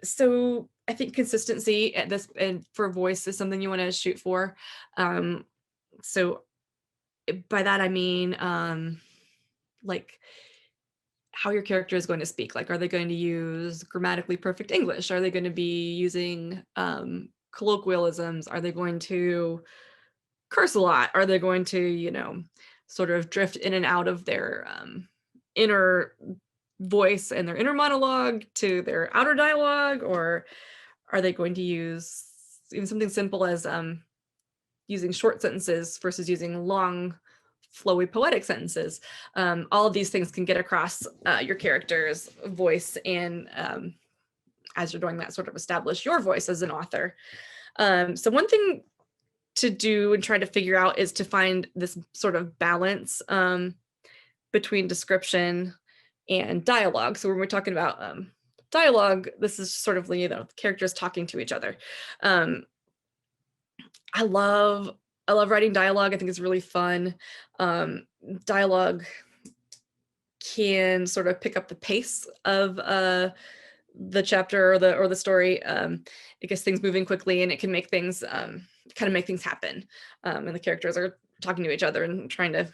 So I think consistency at this and for voice is something you want to shoot for. So by that I mean like how your character is going to speak. Like, are they going to use grammatically perfect English? Are they going to be using colloquialisms? Are they going to curse a lot? Are they going to, sort of drift in and out of their inner voice and their inner monologue to their outer dialogue? Or are they going to use even something simple as using short sentences versus using long, flowy, poetic sentences? All of these things can get across your character's voice, and as you're doing that, sort of establish your voice as an author. So one thing to do and try to figure out is to find this sort of balance between description and dialogue. So when we're talking about dialogue, this is sort of the characters talking to each other. I love writing dialogue. I think it's really fun. Dialogue can sort of pick up the pace of the chapter or the story. It gets things moving quickly, and it can make things kind of make things happen. And the characters are talking to each other and trying to,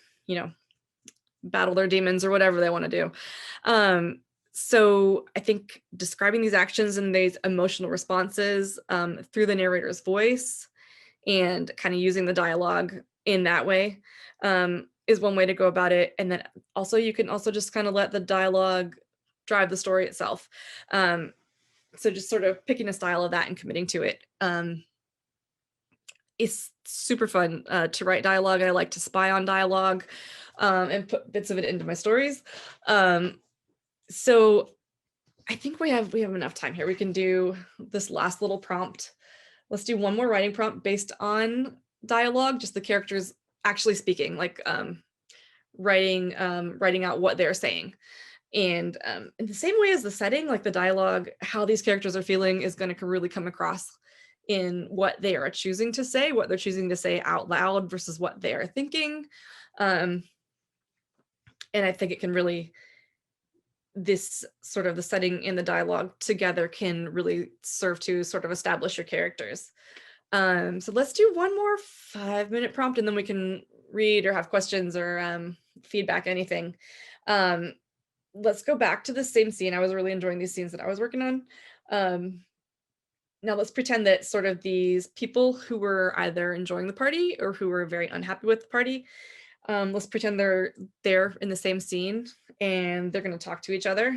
battle their demons or whatever they want to do. So I think describing these actions and these emotional responses through the narrator's voice and kind of using the dialogue in that way is one way to go about it. And then also you can also just kind of let the dialogue drive the story itself. So just sort of picking a style of that and committing to it. It's super fun to write dialogue. I like to spy on dialogue and put bits of it into my stories. So I think we have enough time here. We can do this last little prompt. Let's do one more writing prompt based on dialogue, just the characters actually speaking, like writing out what they're saying. And in the same way as the setting, like the dialogue, how these characters are feeling is going to really come across in what they are choosing to say, what they're choosing to say out loud versus what they are thinking. And I think it can really, this sort of the setting and the dialogue together can really serve to sort of establish your characters. So let's do one more 5-minute prompt, and then we can read or have questions or feedback, anything. Let's go back to the same scene. I was really enjoying these scenes that I was working on. Now let's pretend that sort of these people who were either enjoying the party or who were very unhappy with the party, let's pretend they're there in the same scene and they're going to talk to each other.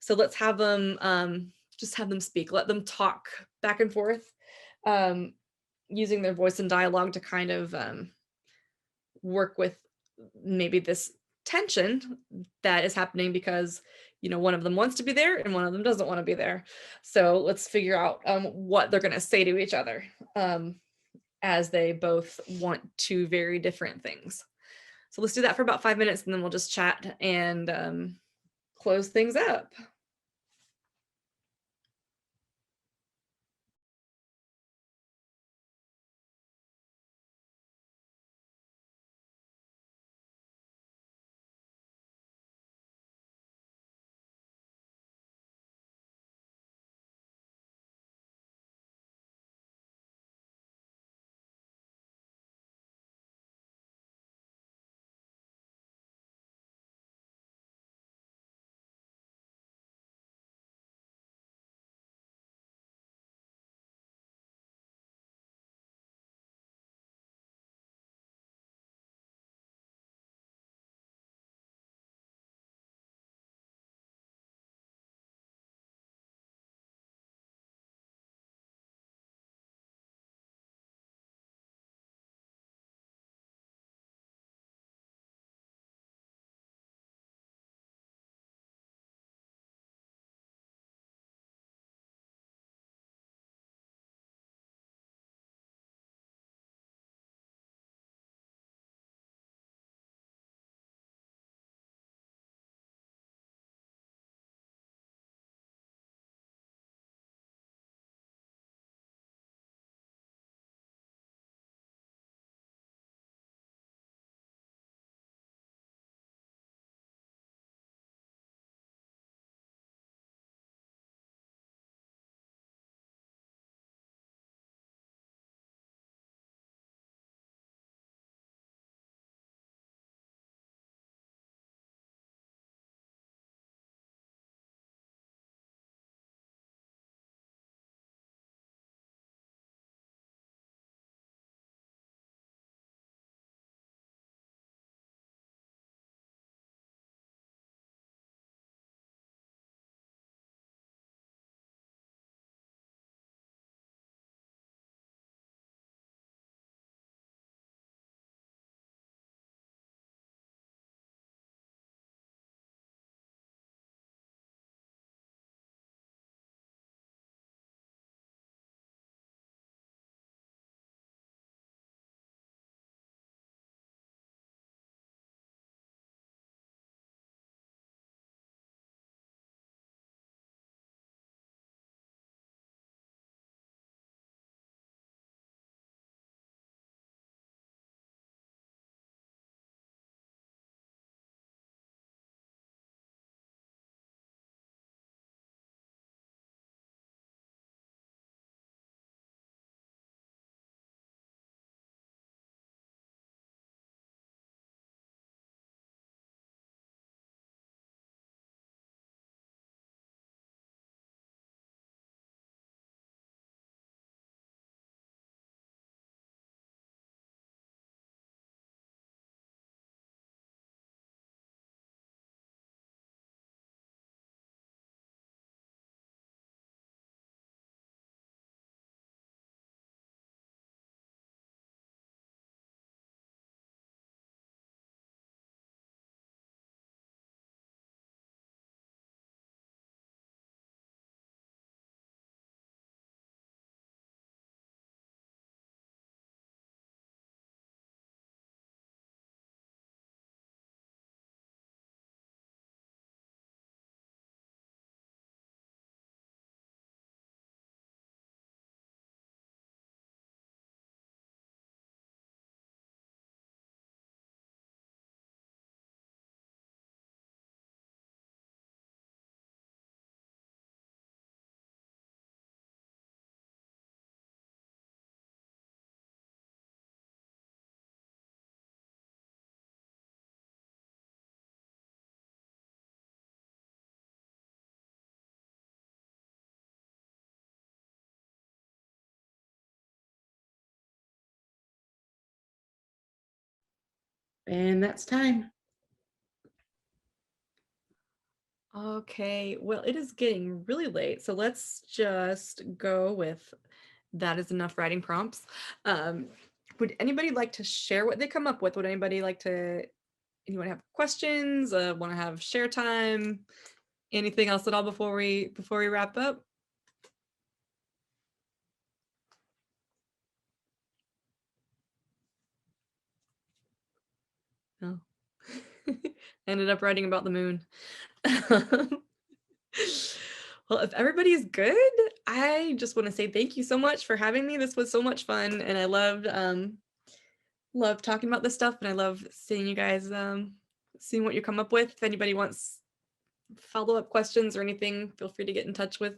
So let's have them just have them speak, let them talk back and forth, using their voice and dialogue to kind of work with maybe this tension that is happening because one of them wants to be there and one of them doesn't want to be there. So let's figure out what they're going to say to each other as they both want two very different things. So let's do that for about 5 minutes, and then we'll just chat and close things up. And that's time. Okay, well, it is getting really late, so let's just go with that is enough writing prompts. Would anybody like to share what they come up with? Would anybody like to, anyone have questions, want to have share time? Anything else at all before we wrap up? No. Ended up writing about the moon. Well, if everybody's good, I just want to say thank you so much for having me. This was so much fun, and I loved talking about this stuff, and I love seeing you guys seeing what you come up with. If anybody wants follow-up questions or anything, feel free to get in touch with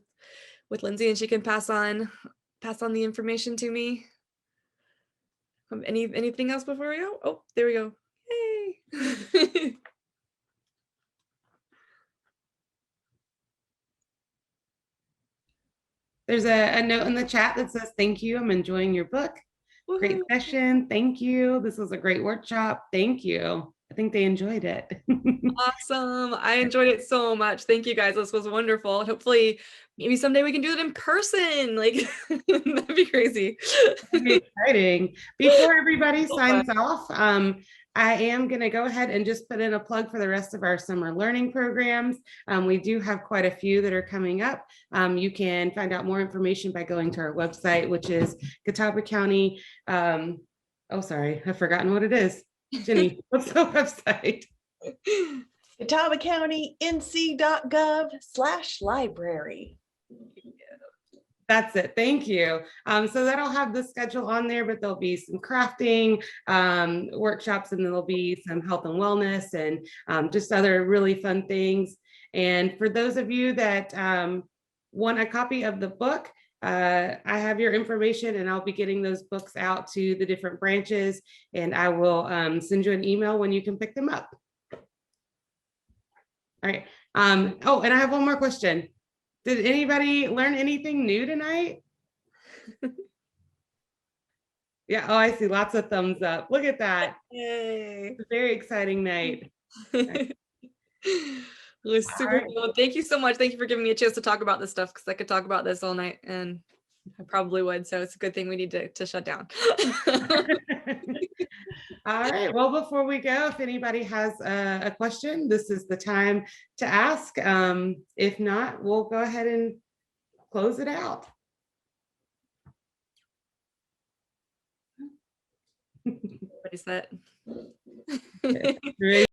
Lindsay, and she can pass on the information to me. Anything else before we go? Oh, there we go. Yay. There's a note in the chat that says, thank you. I'm enjoying your book. Great Woohoo. session. Thank you. This was a great workshop. Thank you. I think they enjoyed it. Awesome. I enjoyed it so much. Thank you guys. This was wonderful. And hopefully maybe someday we can do it in person. Like that'd be crazy. That'd be exciting. Before everybody So signs off, I am going to go ahead and just put in a plug for the rest of our summer learning programs. We do have quite a few that are coming up. You can find out more information by going to our website, which is Catawba County. Oh, sorry, I've forgotten what it is. Jenny, what's the website? Catawba County nc.gov/library. That's it. Thank you. So that'll have the schedule on there, but there'll be some crafting workshops, and there'll be some health and wellness and just other really fun things. And for those of you that want a copy of the book, I have your information, and I'll be getting those books out to the different branches, and I will send you an email when you can pick them up. All right. Oh, and I have one more question. Did anybody learn anything new tonight? Yeah. Oh, I see lots of thumbs up. Look at that. Yay. It's a very exciting night. It was super right. cool. Thank you so much. Thank you for giving me a chance to talk about this stuff, because I could talk about this all night, and I probably would. So it's a good thing we need to shut down. All right. Well, before we go, if anybody has a question, this is the time to ask. If not, we'll go ahead and close it out. Everybody's set. Great.